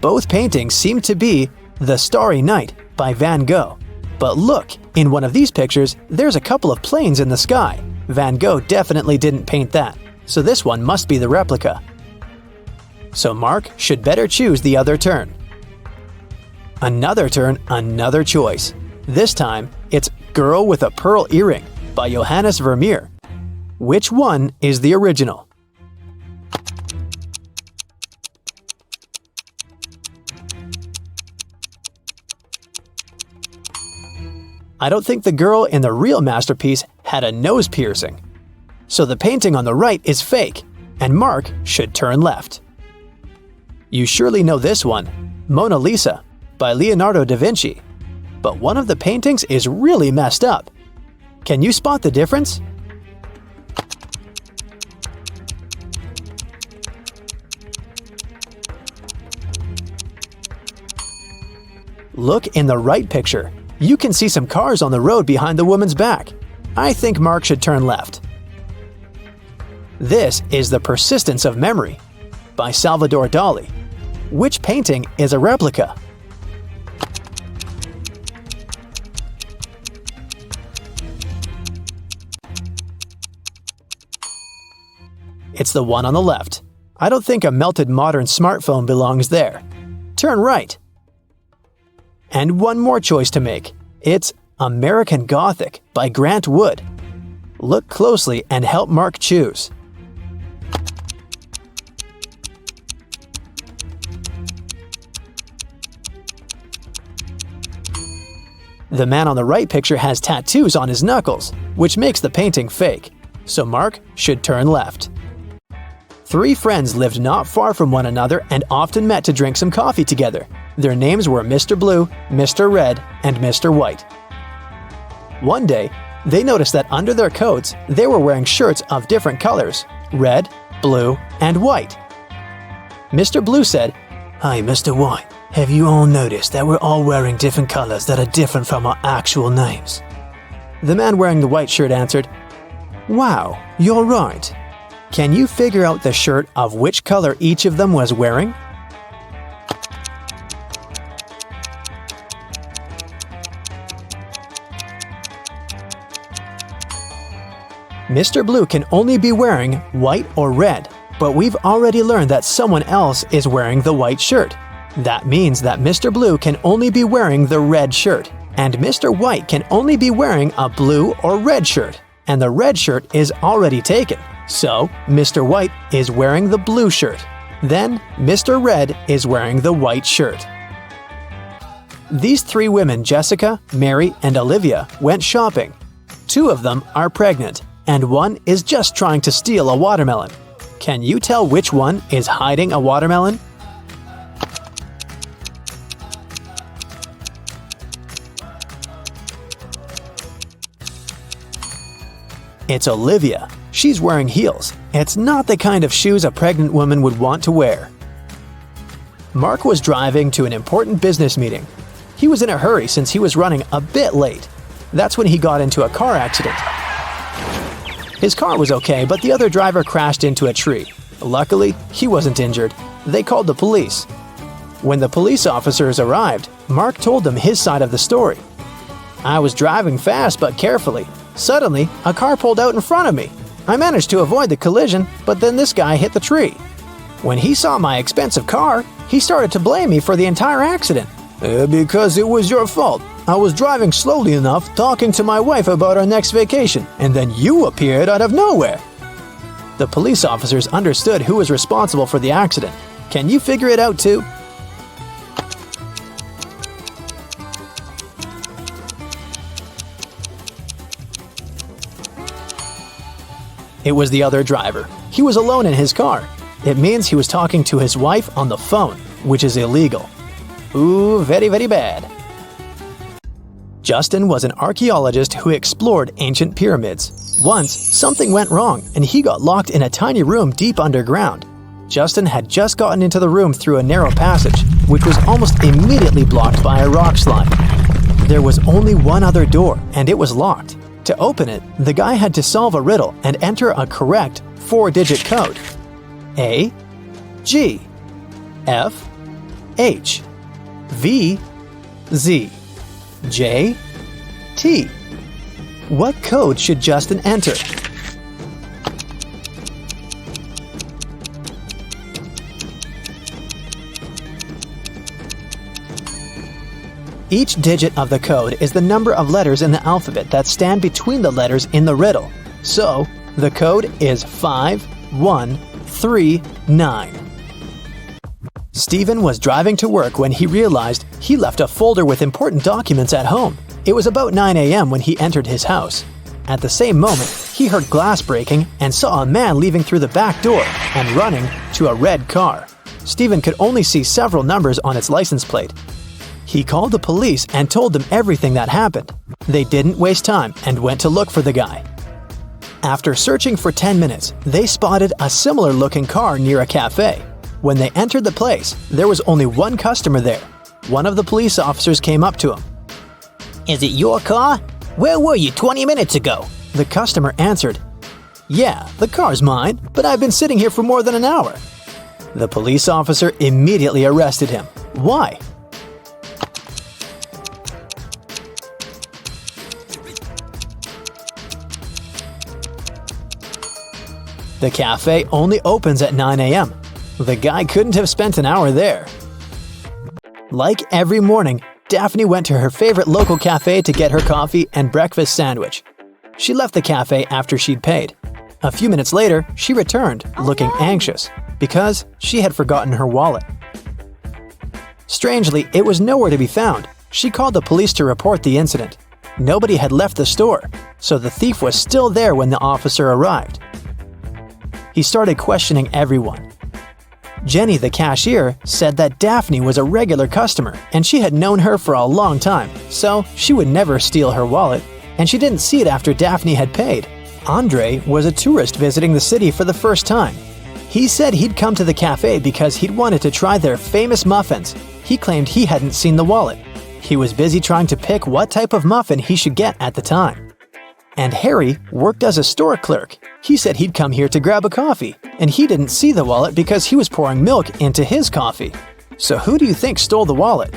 Both paintings seem to be The Starry Night by Van Gogh. But look, In one of these pictures, there's a couple of planes in the sky. Van Gogh definitely didn't paint that, so this one must be the replica. So Mark should better choose the other turn. Another turn, another choice. This time, it's Girl with a Pearl Earring by Johannes Vermeer. Which one is the original? I don't think the girl in the real masterpiece had a nose piercing. So the painting on the right is fake, and Mark should turn left. You surely know this one, Mona Lisa by Leonardo da Vinci. But one of the paintings is really messed up. Can you spot the difference? Look in the right picture. You can see some cars on the road behind the woman's back. I think Mark should turn left. This is The Persistence of Memory by Salvador Dali. Which painting is a replica? It's the one on the left. I don't think a melted modern smartphone belongs there. Turn right. And one more choice to make. It's American Gothic by Grant Wood. Look closely and help Mark choose. The man on the right picture has tattoos on his knuckles, which makes the painting fake, so Mark should turn left. 3 friends lived not far from one another and often met to drink some coffee together. Their names were Mr. Blue, Mr. Red, and Mr. White. One day, they noticed that under their coats, they were wearing shirts of different colors: red, blue, and white. Mr. Blue said, "Hi, Mr. White. Have you all noticed that we're all wearing different colors that are different from our actual names?" The man wearing the white shirt answered, "Wow, you're right. Can you figure out the shirt of which color each of them was wearing?" Mr. Blue can only be wearing white or red, but we've already learned that someone else is wearing the white shirt. That means that Mr. Blue can only be wearing the red shirt, and Mr. White can only be wearing a blue or red shirt, and the red shirt is already taken. So, Mr. White is wearing the blue shirt. Then, Mr. Red is wearing the white shirt. These 3 women, Jessica, Mary, and Olivia, went shopping. 2 of them are pregnant, and one is just trying to steal a watermelon. Can you tell which one is hiding a watermelon? It's Olivia. She's wearing heels. It's not the kind of shoes a pregnant woman would want to wear. Mark was driving to an important business meeting. He was in a hurry since he was running a bit late. That's when he got into a car accident. His car was okay, but the other driver crashed into a tree. Luckily, he wasn't injured. They called the police. When the police officers arrived, Mark told them his side of the story. "I was driving fast but carefully. Suddenly, a car pulled out in front of me. I managed to avoid the collision, but then this guy hit the tree. When he saw my expensive car, he started to blame me for the entire accident. Because it was your fault. I was driving slowly enough, talking to my wife about our next vacation, and then you appeared out of nowhere." The police officers understood who was responsible for the accident. Can you figure it out too? It was the other driver. He was alone in his car. It means he was talking to his wife on the phone, which is illegal. Ooh, very, very bad. Justin was an archaeologist who explored ancient pyramids. Once, something went wrong and he got locked in a tiny room deep underground. Justin had just gotten into the room through a narrow passage, which was almost immediately blocked by a rock slide. There was only one other door, and it was locked. To open it, the guy had to solve a riddle and enter a correct 4-digit code. A, G, F, H, V, Z, J, T. What code should Justin enter? Each digit of the code is the number of letters in the alphabet that stand between the letters in the riddle. So, the code is 5139. Stephen was driving to work when he realized he left a folder with important documents at home. It was about 9 a.m. when he entered his house. At the same moment, he heard glass breaking and saw a man leaving through the back door and running to a red car. Stephen could only see several numbers on its license plate. He called the police and told them everything that happened. They didn't waste time and went to look for the guy. After searching for 10 minutes, they spotted a similar-looking car near a cafe. When they entered the place, there was only one customer there. One of the police officers came up to him. Is it your car? Where were you 20 minutes ago? The customer answered, "Yeah, the car's mine, but I've been sitting here for more than an hour." The police officer immediately arrested him. Why? The cafe only opens at 9 a.m. The guy couldn't have spent an hour there. Like every morning, Daphne went to her favorite local cafe to get her coffee and breakfast sandwich. She left the cafe after she'd paid. A few minutes later, she returned, looking anxious, because she had forgotten her wallet. Strangely, it was nowhere to be found. She called the police to report the incident. Nobody had left the store, so the thief was still there when the officer arrived. He started questioning everyone. Jenny, the cashier, said that Daphne was a regular customer and she had known her for a long time, so she would never steal her wallet, and she didn't see it after Daphne had paid. Andre was a tourist visiting the city for the first time. He said he'd come to the cafe because he'd wanted to try their famous muffins. He claimed he hadn't seen the wallet. He was busy trying to pick what type of muffin he should get at the time. And Harry worked as a store clerk. He said he'd come here to grab a coffee, and he didn't see the wallet because he was pouring milk into his coffee. So who do you think stole the wallet?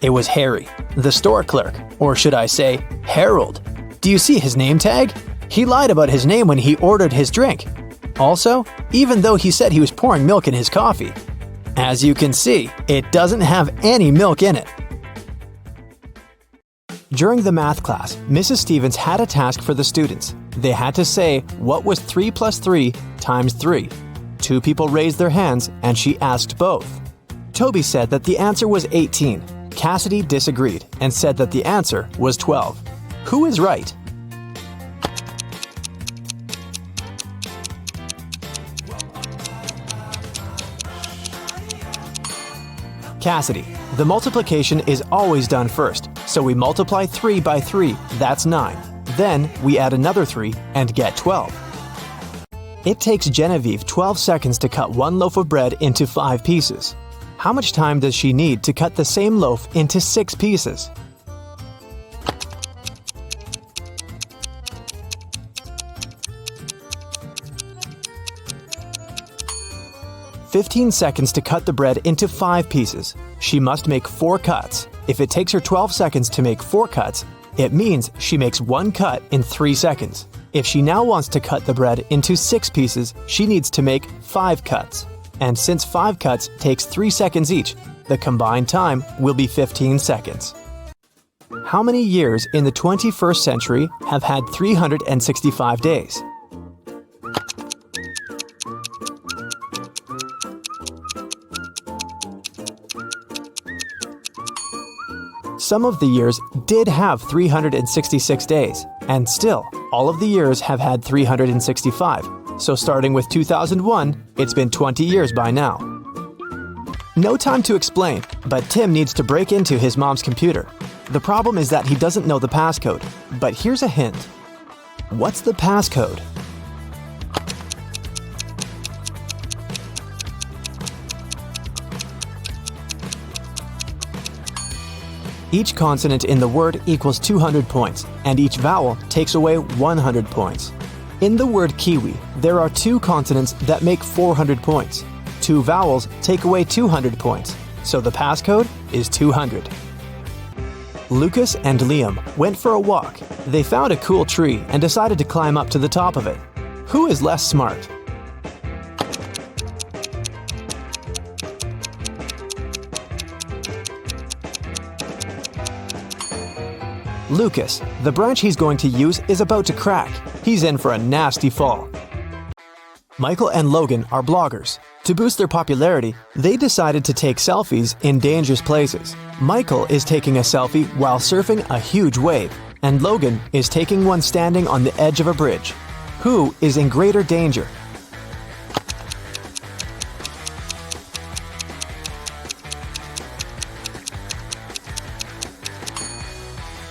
It was Harry, the store clerk, or should I say, Harold. Do you see his name tag? He lied about his name when he ordered his drink. Also, even though he said he was pouring milk in his coffee, as you can see, it doesn't have any milk in it. During the math class, Mrs. Stevens had a task for the students. They had to say, what was 3 plus 3 times 3? 2 people raised their hands, and she asked both. Toby said that the answer was 18. Cassidy disagreed and said that the answer was 12. Who is right? Cassidy, the multiplication is always done first, so we multiply 3 by 3, that's 9. Then we add another 3 and get 12. It takes Genevieve 12 seconds to cut one loaf of bread into 5 pieces. How much time does she need to cut the same loaf into 6 pieces? "15 seconds to cut the bread into 5 pieces. She must make 4 cuts. If it takes her 12 seconds to make 4 cuts, it means she makes 1 cut in 3 seconds. If she now wants to cut the bread into 6 pieces, she needs to make 5 cuts. And since 5 cuts takes 3 seconds each, the combined time will be 15 seconds. How many years in the 21st century have had 365 days? Some of the years did have 366 days, and still, all of the years have had 365. So starting with 2001, it's been 20 years by now. No time to explain, but Tim needs to break into his mom's computer. The problem is that he doesn't know the passcode, but here's a hint. What's the passcode? Each consonant in the word equals 200 points, and each vowel takes away 100 points. In the word kiwi, there are 2 consonants that make 400 points. 2 vowels take away 200 points, so the passcode is 200. Lucas and Liam went for a walk. They found a cool tree and decided to climb up to the top of it. Who is less smart? Lucas. The branch he's going to use is about to crack. He's in for a nasty fall. Michael and Logan are bloggers. To boost their popularity, they decided to take selfies in dangerous places. Michael is taking a selfie while surfing a huge wave, and Logan is taking one standing on the edge of a bridge. Who is in greater danger?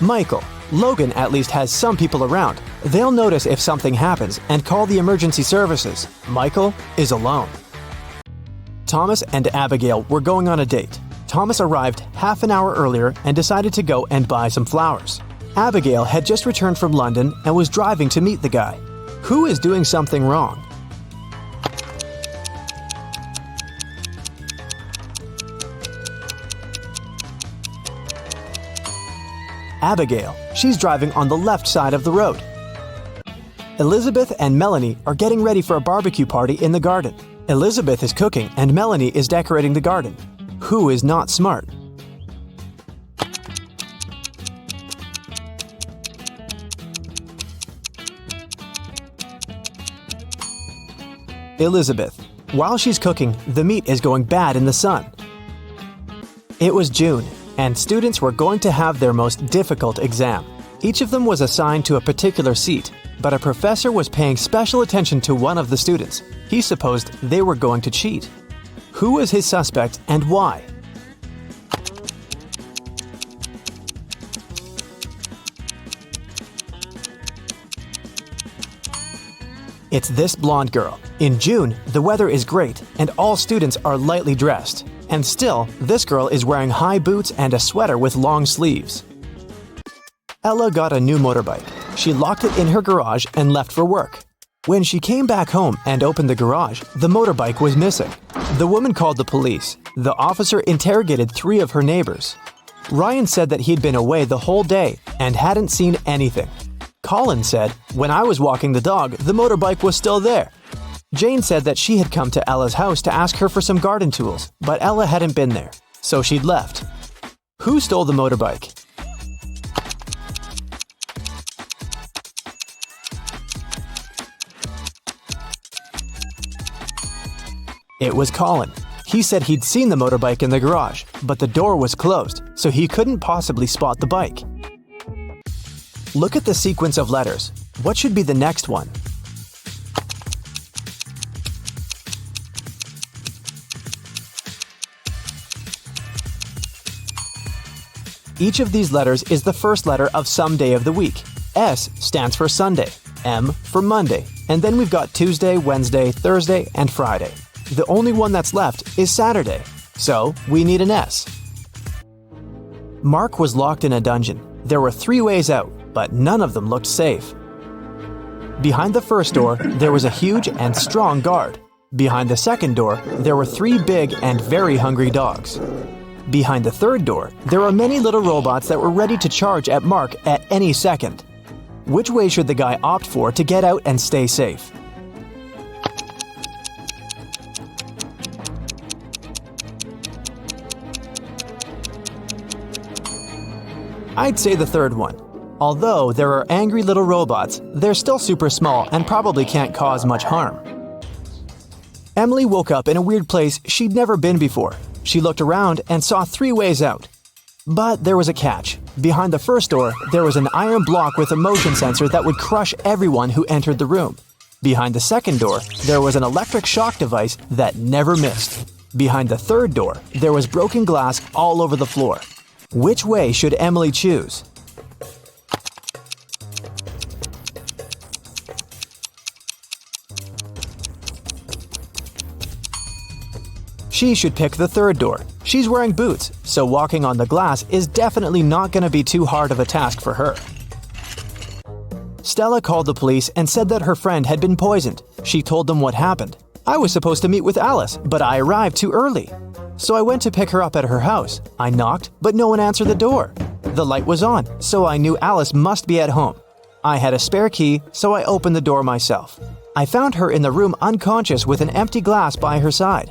Michael. Logan at least has some people around. They'll notice if something happens and call the emergency services. Michael is alone. Thomas and Abigail were going on a date. Thomas arrived half an hour earlier and decided to go and buy some flowers. Abigail had just returned from London and was driving to meet the guy. Who is doing something wrong? Abigail. She's driving on the left side of the road. Elizabeth and Melanie are getting ready for a barbecue party in the garden. Elizabeth is cooking and Melanie is decorating the garden. Who is not smart? Elizabeth. While she's cooking, the meat is going bad in the sun. It was June, and students were going to have their most difficult exam. Each of them was assigned to a particular seat, but a professor was paying special attention to one of the students. He supposed they were going to cheat. Who was his suspect and why? It's this blonde girl. In June, the weather is great and all students are lightly dressed. And still, this girl is wearing high boots and a sweater with long sleeves. Ella got a new motorbike. She locked it in her garage and left for work. When she came back home and opened the garage, the motorbike was missing. The woman called the police. The officer interrogated 3 of her neighbors. Ryan said that he'd been away the whole day and hadn't seen anything. Colin said, "When I was walking the dog, the motorbike was still there." Jane said that she had come to Ella's house to ask her for some garden tools, but Ella hadn't been there, so she'd left. Who stole the motorbike? It was Colin. He said he'd seen the motorbike in the garage, but the door was closed, so he couldn't possibly spot the bike. Look at the sequence of letters. What should be the next one? Each of these letters is the first letter of some day of the week. S stands for Sunday, M for Monday, and then we've got Tuesday, Wednesday, Thursday, and Friday. The only one that's left is Saturday, so we need an S. Mark was locked in a dungeon. There were 3 ways out, but none of them looked safe. Behind the first door, there was a huge and strong guard. Behind the second door, there were 3 big and very hungry dogs. Behind the third door, there were many little robots that were ready to charge at Mark at any second. Which way should the guy opt for to get out and stay safe? I'd say the third one. Although there are angry little robots, they're still super small and probably can't cause much harm. Emily woke up in a weird place she'd never been before. She looked around and saw 3 ways out. But there was a catch. Behind the first door, there was an iron block with a motion sensor that would crush everyone who entered the room. Behind the second door, there was an electric shock device that never missed. Behind the third door, there was broken glass all over the floor. Which way should Emily choose? She should pick the third door. She's wearing boots, so walking on the glass is definitely not going to be too hard of a task for her. Stella called the police and said that her friend had been poisoned. She told them what happened. I was supposed to meet with Alice, but I arrived too early. So I went to pick her up at her house. I knocked, but no one answered the door. The light was on, so I knew Alice must be at home. I had a spare key, so I opened the door myself. I found her in the room unconscious with an empty glass by her side.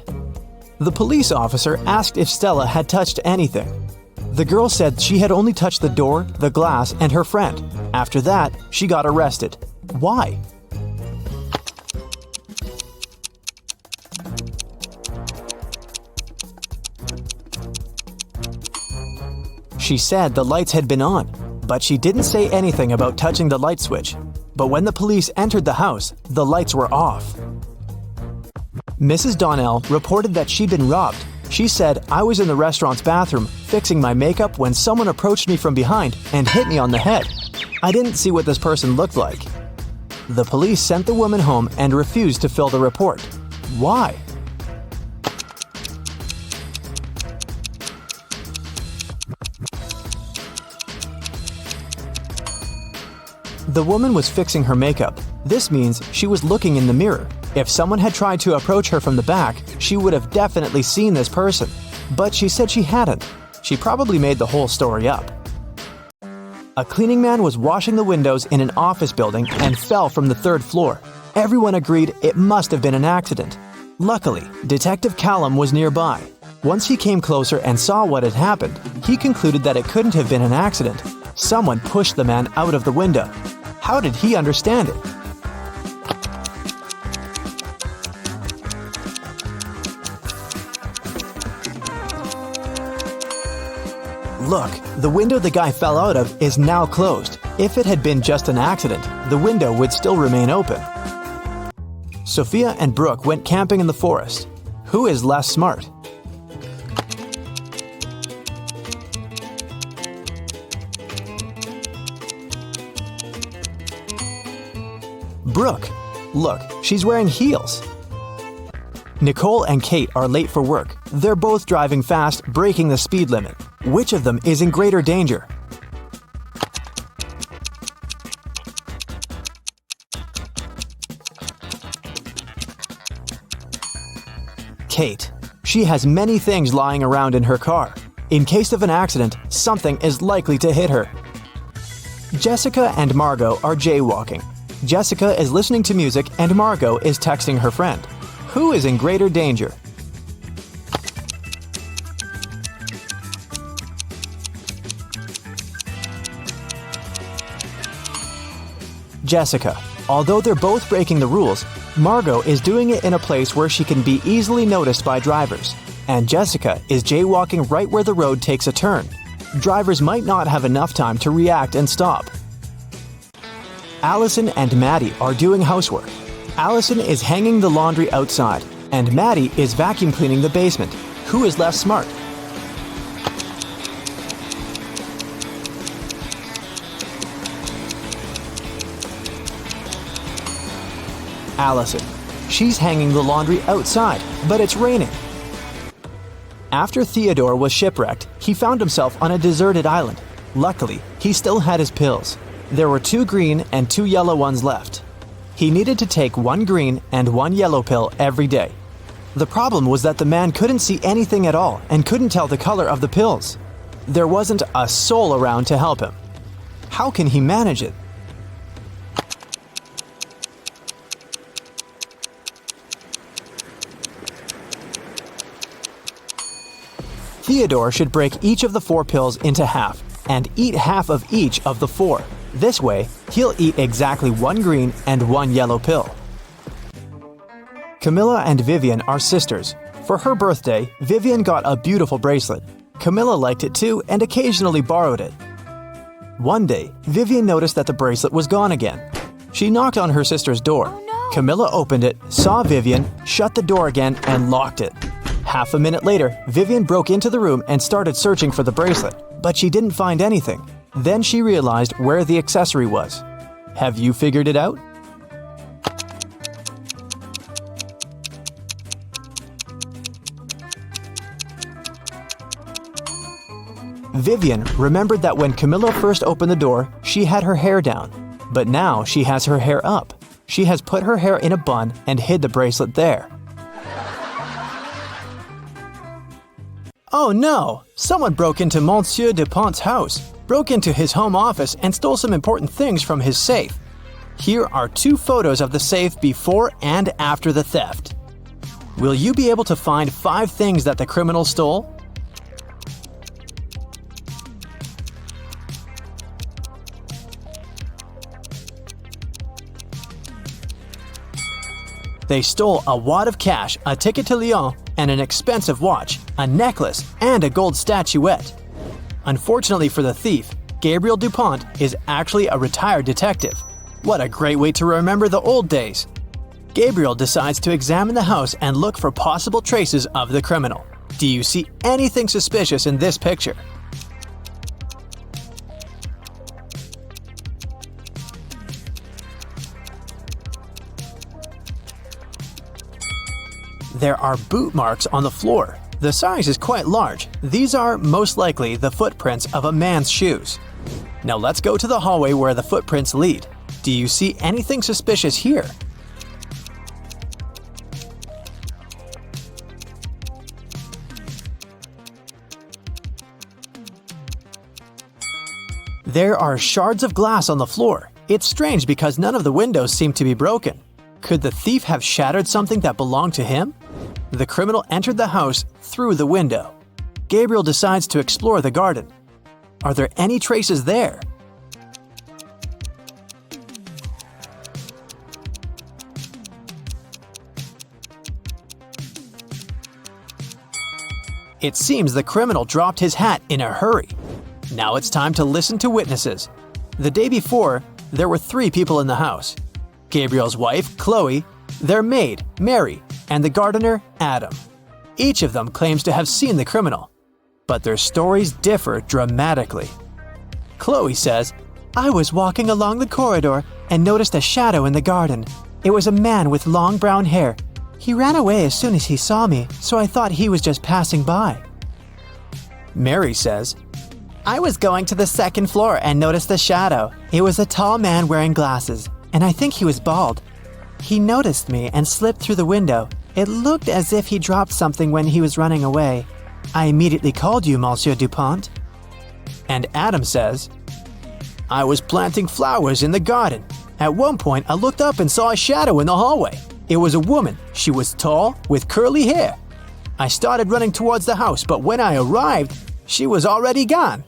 The police officer asked if Stella had touched anything. The girl said she had only touched the door, the glass, and her friend. After that, she got arrested. Why? She said the lights had been on, but she didn't say anything about touching the light switch. But when the police entered the house, the lights were off. Mrs. Donnell reported that she'd been robbed. She said, I was in the restaurant's bathroom fixing my makeup when someone approached me from behind and hit me on the head. I didn't see what this person looked like. The police sent the woman home and refused to fill the report. Why? The woman was fixing her makeup. This means she was looking in the mirror. If someone had tried to approach her from the back, she would have definitely seen this person. But she said she hadn't. She probably made the whole story up. A cleaning man was washing the windows in an office building and fell from the 3rd floor. Everyone agreed it must have been an accident. Luckily, Detective Callum was nearby. Once he came closer and saw what had happened, he concluded that it couldn't have been an accident. Someone pushed the man out of the window. How did he understand it? Look, the window the guy fell out of is now closed. If it had been just an accident, the window would still remain open. Sophia and Brooke went camping in the forest. Who is less smart? Brooke. Look, she's wearing heels. Nicole and Kate are late for work. They're both driving fast, breaking the speed limit. Which of them is in greater danger? Kate. She has many things lying around in her car. In case of an accident, something is likely to hit her. Jessica and Margot are jaywalking. Jessica is listening to music and Margot is texting her friend. Who is in greater danger? Jessica. Although they're both breaking the rules, Margot is doing it in a place where she can be easily noticed by drivers. And Jessica is jaywalking right where the road takes a turn. Drivers might not have enough time to react and stop. Allison and Maddie are doing housework. Allison is hanging the laundry outside, and Maddie is vacuum cleaning the basement. Who is less smart? Allison. She's hanging the laundry outside, but it's raining. After Theodore was shipwrecked, he found himself on a deserted island. Luckily, he still had his pills. There were 2 green and 2 yellow ones left. He needed to take 1 green and 1 yellow pill every day. The problem was that the man couldn't see anything at all and couldn't tell the color of the pills. There wasn't a soul around to help him. How can he manage it? Theodore should break each of the 4 pills into half and eat half of each of the 4. This way, he'll eat exactly 1 green and 1 yellow pill. Camilla and Vivian are sisters. For her birthday, Vivian got a beautiful bracelet. Camilla liked it too and occasionally borrowed it. One day, Vivian noticed that the bracelet was gone again. She knocked on her sister's door. Oh, no. Camilla opened it, saw Vivian, shut the door again, and locked it. Half a minute later, Vivian broke into the room and started searching for the bracelet, but she didn't find anything. Then she realized where the accessory was. Have you figured it out? Vivian remembered that when Camilla first opened the door, she had her hair down. But now she has her hair up. She has put her hair in a bun and hid the bracelet there. Oh no! Someone broke into Monsieur Dupont's house, broke into his home office and stole some important things from his safe. Here are 2 photos of the safe before and after the theft. Will you be able to find 5 things that the criminal stole? They stole a wad of cash, a ticket to Lyon, and an expensive watch, a necklace, and a gold statuette. Unfortunately for the thief, Gabriel Dupont is actually a retired detective. What a great way to remember the old days! Gabriel decides to examine the house and look for possible traces of the criminal. Do you see anything suspicious in this picture? There are boot marks on the floor. The size is quite large. These are most likely the footprints of a man's shoes. Now let's go to the hallway where the footprints lead. Do you see anything suspicious here? There are shards of glass on the floor. It's strange because none of the windows seem to be broken. Could the thief have shattered something that belonged to him? The criminal entered the house through the window. Gabriel decides to explore the garden. Are there any traces there? It seems the criminal dropped his hat in a hurry. Now it's time to listen to witnesses. The day before, there were 3 people in the house. Gabriel's wife, Chloe, their maid, Mary, and the gardener, Adam. Each of them claims to have seen the criminal, but their stories differ dramatically. Chloe says, "I was walking along the corridor and noticed a shadow in the garden. It was a man with long brown hair. He ran away as soon as he saw me, so I thought he was just passing by." Mary says, "I was going to the 2nd floor and noticed a shadow. It was a tall man wearing glasses, and I think he was bald. He noticed me and slipped through the window. It looked as if he dropped something when he was running away. I immediately called you, Monsieur Dupont." And Adam says, "I was planting flowers in the garden. At one point, I looked up and saw a shadow in the hallway. It was a woman. She was tall, with curly hair. I started running towards the house, but when I arrived, she was already gone."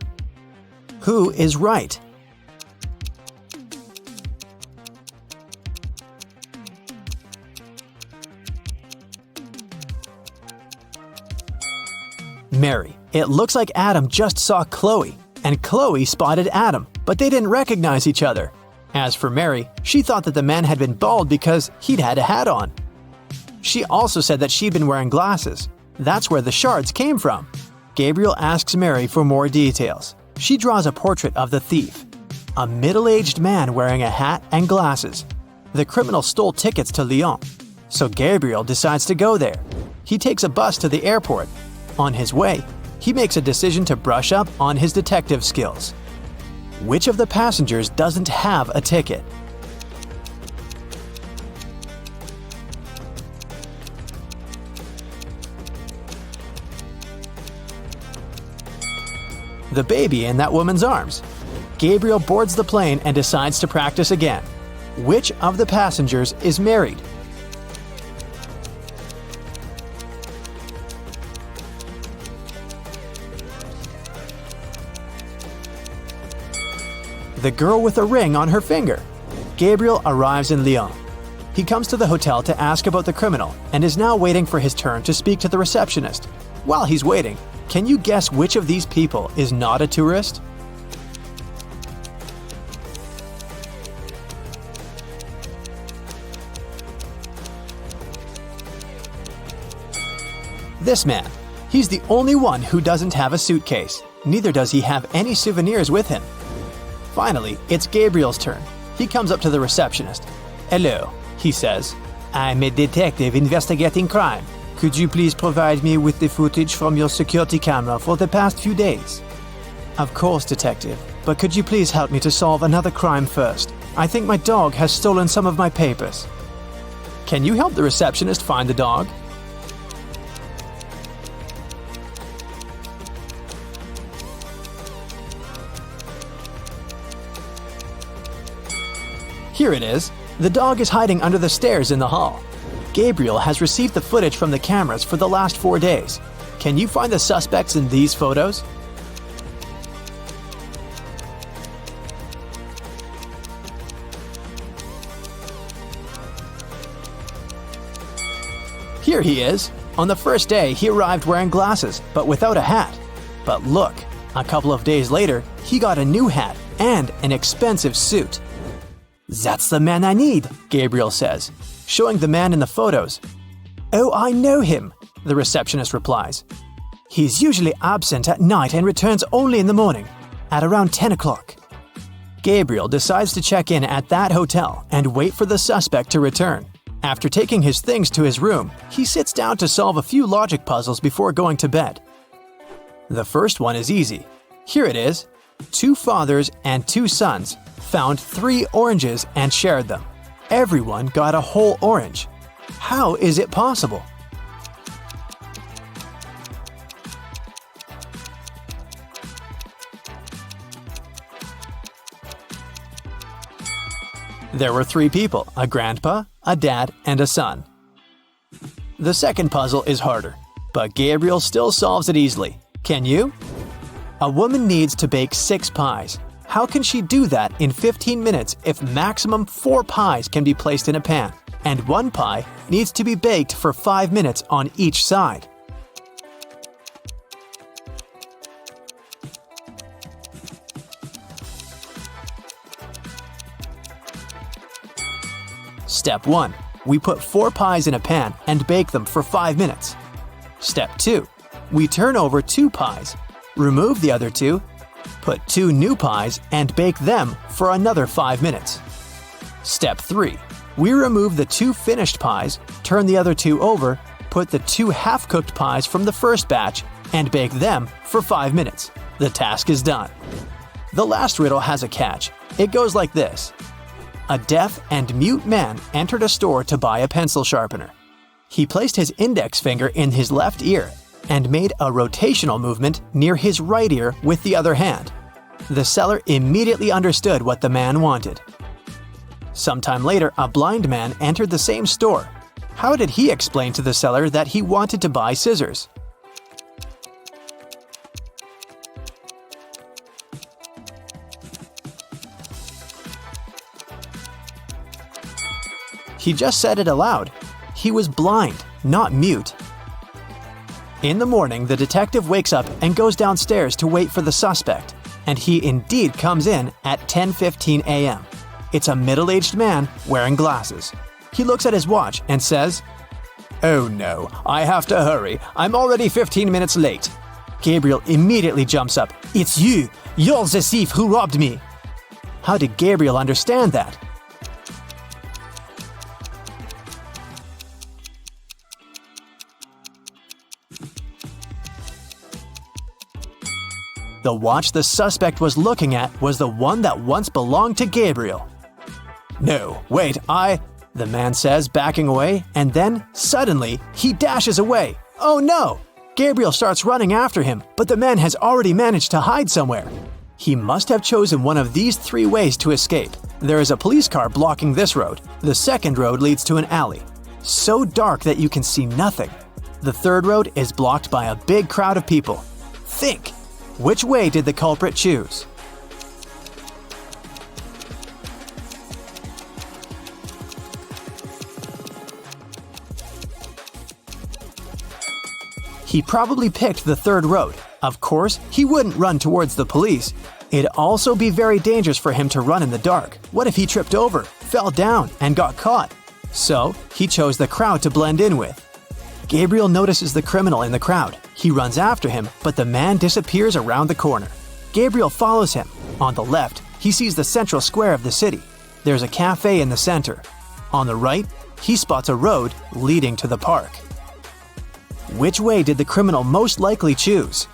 Who is right? Mary. It looks like Adam just saw Chloe, and Chloe spotted Adam, but they didn't recognize each other. As for Mary, she thought that the man had been bald because he'd had a hat on. She also said that she'd been wearing glasses. That's where the shards came from. Gabriel asks Mary for more details. She draws a portrait of the thief. A middle-aged man wearing a hat and glasses. The criminal stole tickets to Lyon, so Gabriel decides to go there. He takes a bus to the airport. On his way, he makes a decision to brush up on his detective skills. Which of the passengers doesn't have a ticket? The baby in that woman's arms. Gabriel boards the plane and decides to practice again. Which of the passengers is married? The girl with a ring on her finger. Gabriel arrives in Lyon. He comes to the hotel to ask about the criminal and is now waiting for his turn to speak to the receptionist. While he's waiting, can you guess which of these people is not a tourist? This man. He's the only one who doesn't have a suitcase. Neither does he have any souvenirs with him. Finally, it's Gabriel's turn. He comes up to the receptionist. "Hello," he says. "I'm a detective investigating crime. Could you please provide me with the footage from your security camera for the past few days?" "Of course, detective. But could you please help me to solve another crime first? I think my dog has stolen some of my papers. Can you help the receptionist find the dog? Here it is. The dog is hiding under the stairs in the hall. Gabriel has received the footage from the cameras for the last 4 days. Can you find the suspects in these photos? Here he is. On the first day, he arrived wearing glasses, but without a hat. But look, a couple of days later, he got a new hat and an expensive suit. "That's the man I need," Gabriel says, showing the man in the photos. "Oh, I know him," the receptionist replies. "He's usually absent at night and returns only in the morning, at around 10 o'clock. Gabriel decides to check in at that hotel and wait for the suspect to return. After taking his things to his room, he sits down to solve a few logic puzzles before going to bed. The first one is easy. Here it is. 2 fathers and 2 sons found 3 oranges and shared them. Everyone got a whole orange. How is it possible? There were 3 people, a grandpa, a dad, and a son. The second puzzle is harder, but Gabriel still solves it easily. Can you? A woman needs to bake 6 pies. How can she do that in 15 minutes if maximum 4 pies can be placed in a pan, and 1 pie needs to be baked for 5 minutes on each side? Step 1. We put 4 pies in a pan and bake them for 5 minutes. Step 2. We turn over 2 pies, remove the other 2, put 2 new pies and bake them for another 5 minutes. Step 3. We remove the 2 finished pies, turn the other 2 over, put the 2 half-cooked pies from the first batch and bake them for 5 minutes. The task is done. The last riddle has a catch. It goes like this. A deaf and mute man entered a store to buy a pencil sharpener. He placed his index finger in his left ear and made a rotational movement near his right ear with the other hand. The seller immediately understood what the man wanted. Sometime later, a blind man entered the same store. How did he explain to the seller that he wanted to buy scissors? He just said it aloud. He was blind, not mute. In the morning, the detective wakes up and goes downstairs to wait for the suspect, and he indeed comes in at 10:15 a.m. It's a middle-aged man wearing glasses. He looks at his watch and says, "Oh no, I have to hurry. I'm already 15 minutes late." Gabriel immediately jumps up. "It's you! You're the thief who robbed me!" How did Gabriel understand that? The watch the suspect was looking at was the one that once belonged to Gabriel. "No, wait, the man says, backing away, and then, suddenly, he dashes away. Oh no! Gabriel starts running after him, but the man has already managed to hide somewhere. He must have chosen one of these 3 ways to escape. There is a police car blocking this road. The second road leads to an alley, so dark that you can see nothing. The third road is blocked by a big crowd of people. Think! Which way did the culprit choose? He probably picked the third road. Of course, he wouldn't run towards the police. It'd also be very dangerous for him to run in the dark. What if he tripped over, fell down, and got caught? So, he chose the crowd to blend in with. Gabriel notices the criminal in the crowd. He runs after him, but the man disappears around the corner. Gabriel follows him. On the left, he sees the central square of the city. There's a cafe in the center. On the right, he spots a road leading to the park. Which way did the criminal most likely choose?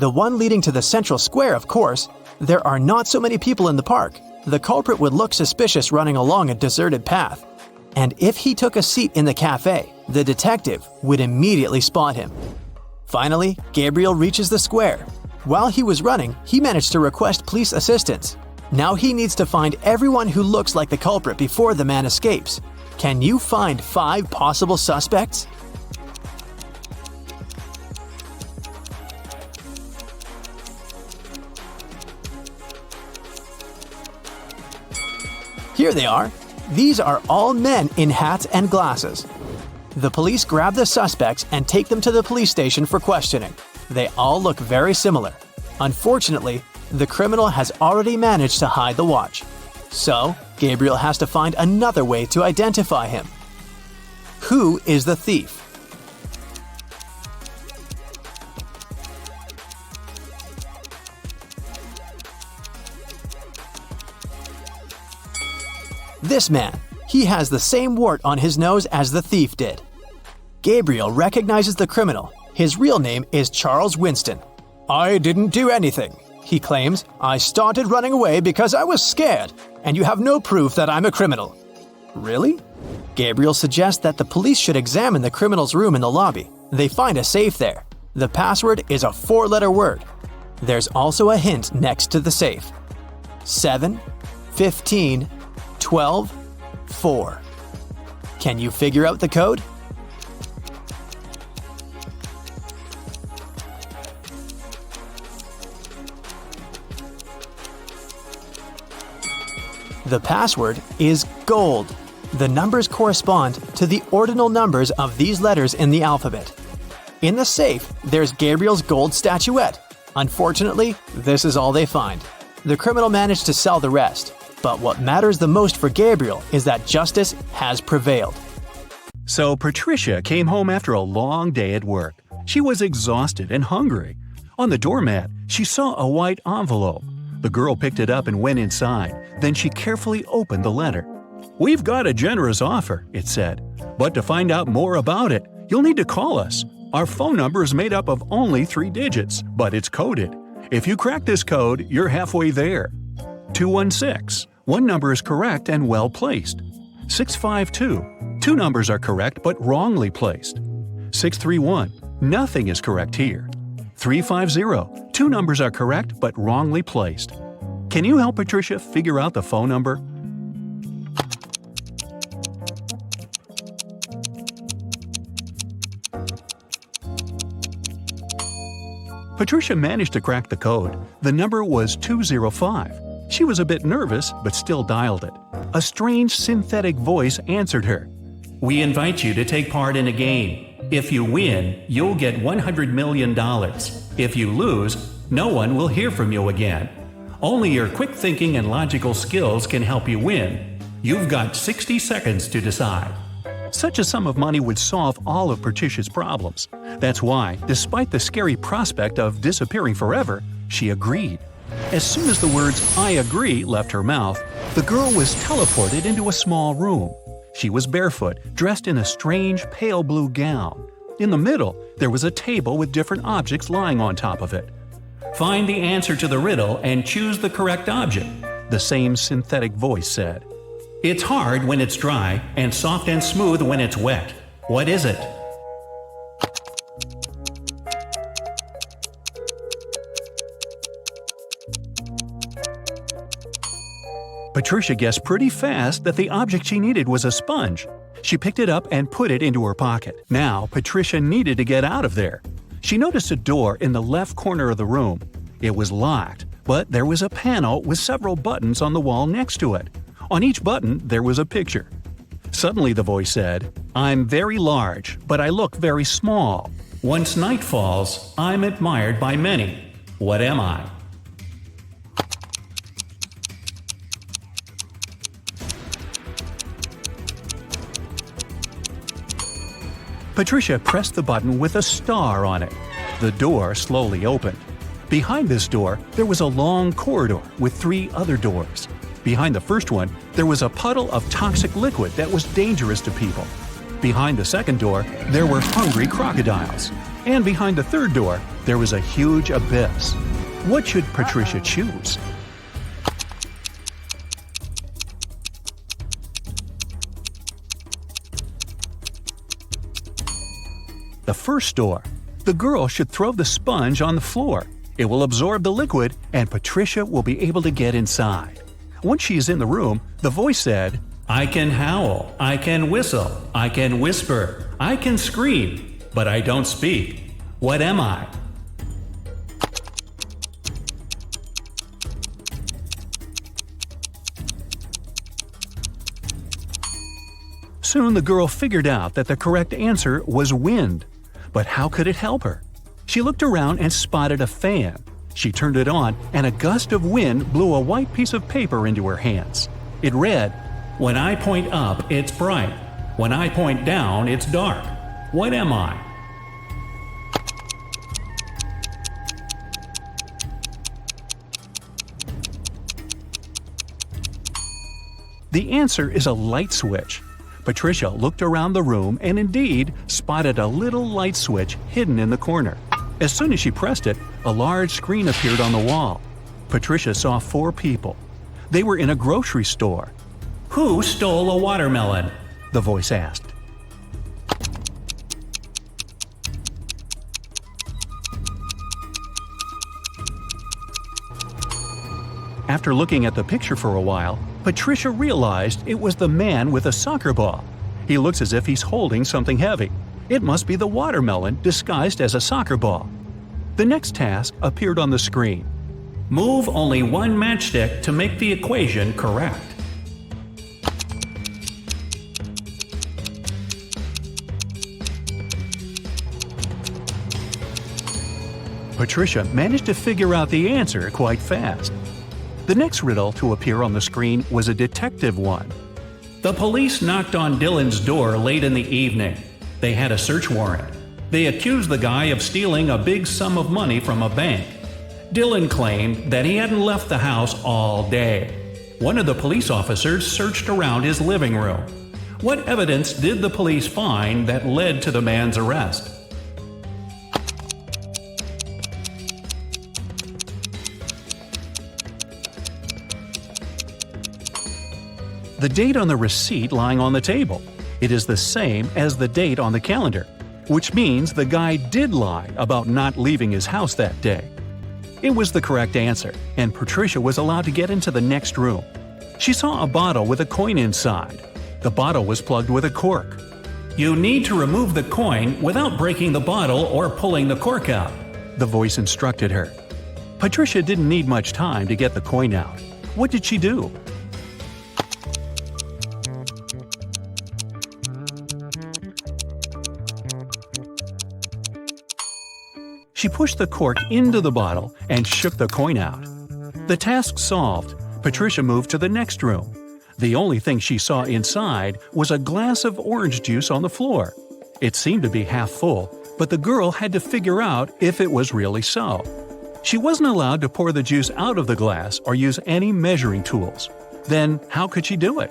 The one leading to the central square, of course. There are not so many people in the park. The culprit would look suspicious running along a deserted path. And if he took a seat in the cafe, the detective would immediately spot him. Finally, Gabriel reaches the square. While he was running, he managed to request police assistance. Now he needs to find everyone who looks like the culprit before the man escapes. Can you find 5 possible suspects? Here they are. These are all men in hats and glasses. The police grab the suspects and take them to the police station for questioning. They all look very similar. Unfortunately, the criminal has already managed to hide the watch. So, Gabriel has to find another way to identify him. Who is the thief? This man. He has the same wart on his nose as the thief did. Gabriel recognizes the criminal. His real name is Charles Winston. "I didn't do anything," he claims. "I started running away because I was scared, and you have no proof that I'm a criminal." Really? Gabriel suggests that the police should examine the criminal's room in the lobby. They find a safe there. The password is a 4-letter word. There's also a hint next to the safe. 7, 15, 12, 4. Can you figure out the code? The password is gold. The numbers correspond to the ordinal numbers of these letters in the alphabet. In the safe, there's Gabriel's gold statuette. Unfortunately, this is all they find. The criminal managed to sell the rest. But what matters the most for Gabriel is that justice has prevailed. So Patricia came home after a long day at work. She was exhausted and hungry. On the doormat, she saw a white envelope. The girl picked it up and went inside. Then she carefully opened the letter. "We've got a generous offer," it said. "But to find out more about it, you'll need to call us. Our phone number is made up of only 3 digits, but it's coded. If you crack this code, you're halfway there. 216. One number is correct and well placed. 652. 2 numbers are correct but wrongly placed. 631. Nothing is correct here. 350. 2 numbers are correct but wrongly placed. Can you help Patricia figure out the phone number?" Patricia managed to crack the code. The number was 205. She was a bit nervous, but still dialed it. A strange synthetic voice answered her. "We invite you to take part in a game. If you win, you'll get $100 million. If you lose, no one will hear from you again. Only your quick thinking and logical skills can help you win. You've got 60 seconds to decide." Such a sum of money would solve all of Patricia's problems. That's why, despite the scary prospect of disappearing forever, she agreed. As soon as the words "I agree" left her mouth, the girl was teleported into a small room. She was barefoot, dressed in a strange pale blue gown. In the middle, there was a table with different objects lying on top of it. "Find the answer to the riddle and choose the correct object," the same synthetic voice said. "It's hard when it's dry and soft and smooth when it's wet. What is it?" Patricia guessed pretty fast that the object she needed was a sponge. She picked it up and put it into her pocket. Now, Patricia needed to get out of there. She noticed a door in the left corner of the room. It was locked, but there was a panel with several buttons on the wall next to it. On each button, there was a picture. Suddenly the voice said, "I'm very large, but I look very small. Once night falls, I'm admired by many. What am I?" Patricia pressed the button with a star on it. The door slowly opened. Behind this door, there was a long corridor with 3 other doors. Behind the first one, there was a puddle of toxic liquid that was dangerous to people. Behind the second door, there were hungry crocodiles. And behind the third door, there was a huge abyss. What should Patricia choose? The first door. The girl should throw the sponge on the floor. It will absorb the liquid, and Patricia will be able to get inside. Once she is in the room, the voice said, "I can howl, I can whistle, I can whisper, I can scream, but I don't speak. What am I?" Soon the girl figured out that the correct answer was wind. But how could it help her? She looked around and spotted a fan. She turned it on, and a gust of wind blew a white piece of paper into her hands. It read, "When I point up, it's bright. When I point down, it's dark. What am I?" The answer is a light switch. Patricia looked around the room and indeed spotted a little light switch hidden in the corner. As soon as she pressed it, a large screen appeared on the wall. Patricia saw 4 people. They were in a grocery store. "Who stole a watermelon?" the voice asked. After looking at the picture for a while, Patricia realized it was the man with a soccer ball. He looks as if he's holding something heavy. It must be the watermelon disguised as a soccer ball. The next task appeared on the screen. "Move only one matchstick to make the equation correct." Patricia managed to figure out the answer quite fast. The next riddle to appear on the screen was a detective one. "The police knocked on Dylan's door late in the evening. They had a search warrant. They accused the guy of stealing a big sum of money from a bank. Dylan claimed that he hadn't left the house all day. One of the police officers searched around his living room. What evidence did the police find that led to the man's arrest?" The date on the receipt lying on the table. It is the same as the date on the calendar, which means the guy did lie about not leaving his house that day. It was the correct answer, and Patricia was allowed to get into the next room. She saw a bottle with a coin inside. The bottle was plugged with a cork. "You need to remove the coin without breaking the bottle or pulling the cork out," the voice instructed her. Patricia didn't need much time to get the coin out. What did she do? She pushed the cork into the bottle and shook the coin out. The task solved, Patricia moved to the next room. The only thing she saw inside was a glass of orange juice on the floor. It seemed to be half full, but the girl had to figure out if it was really so. She wasn't allowed to pour the juice out of the glass or use any measuring tools. Then how could she do it?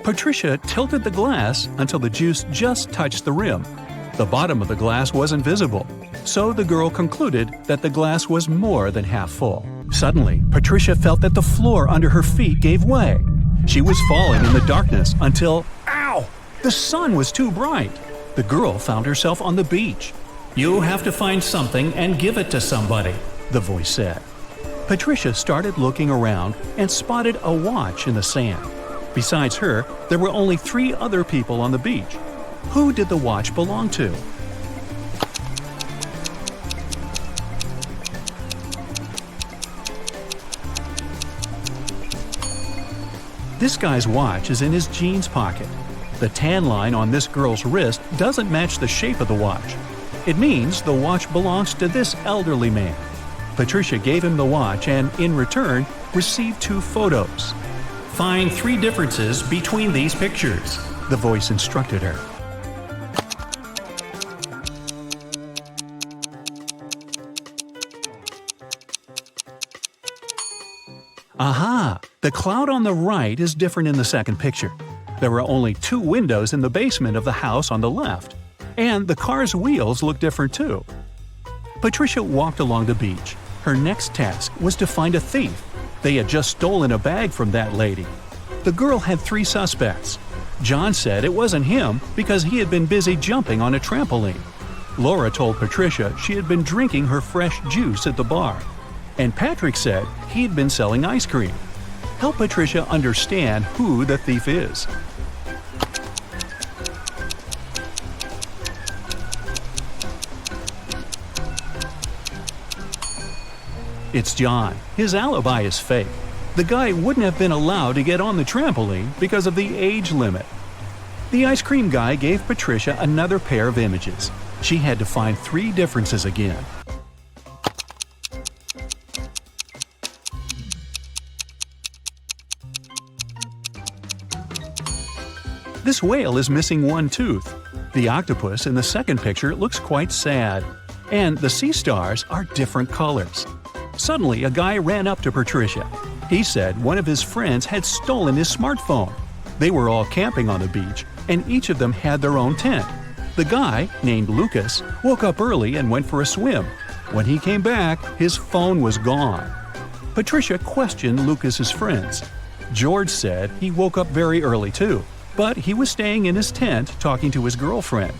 Patricia tilted the glass until the juice just touched the rim. The bottom of the glass wasn't visible, so the girl concluded that the glass was more than half full. Suddenly, Patricia felt that the floor under her feet gave way. She was falling in the darkness until, ow! The sun was too bright. The girl found herself on the beach. "You have to find something and give it to somebody," the voice said. Patricia started looking around and spotted a watch in the sand. Besides her, there were only 3 other people on the beach. Who did the watch belong to? This guy's watch is in his jeans pocket. The tan line on this girl's wrist doesn't match the shape of the watch. It means the watch belongs to this elderly man. Patricia gave him the watch and, in return, received 2 photos. "Find 3 differences between these pictures," the voice instructed her. Aha! The cloud on the right is different in the second picture. There are only 2 windows in the basement of the house on the left. And the car's wheels look different too. Patricia walked along the beach. Her next task was to find a thief. They had just stolen a bag from that lady. The girl had 3 suspects. John said it wasn't him because he had been busy jumping on a trampoline. Laura told Patricia she had been drinking her fresh juice at the bar. And Patrick said he'd been selling ice cream. Help Patricia understand who the thief is. It's John. His alibi is fake. The guy wouldn't have been allowed to get on the trampoline because of the age limit. The ice cream guy gave Patricia another pair of images. She had to find 3 differences again. This whale is missing 1 tooth. The octopus in the second picture looks quite sad. And the sea stars are different colors. Suddenly, a guy ran up to Patricia. He said one of his friends had stolen his smartphone. They were all camping on the beach, and each of them had their own tent. The guy, named Lucas, woke up early and went for a swim. When he came back, his phone was gone. Patricia questioned Lucas's friends. George said he woke up very early too, but he was staying in his tent talking to his girlfriend.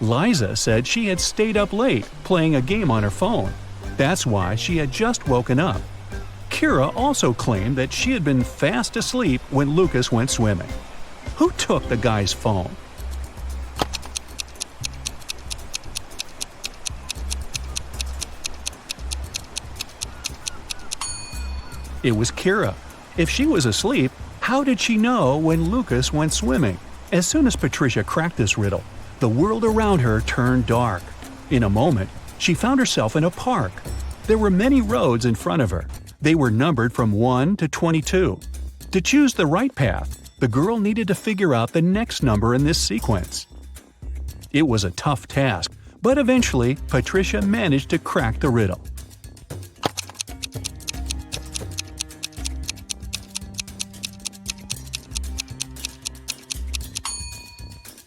Liza said she had stayed up late playing a game on her phone. That's why she had just woken up. Kira also claimed that she had been fast asleep when Lucas went swimming. Who took the guy's phone? It was Kira. If she was asleep, how did she know when Lucas went swimming? As soon as Patricia cracked this riddle, the world around her turned dark. In a moment, she found herself in a park. There were many roads in front of her. They were numbered from 1 to 22. To choose the right path, the girl needed to figure out the next number in this sequence. It was a tough task, but eventually Patricia managed to crack the riddle.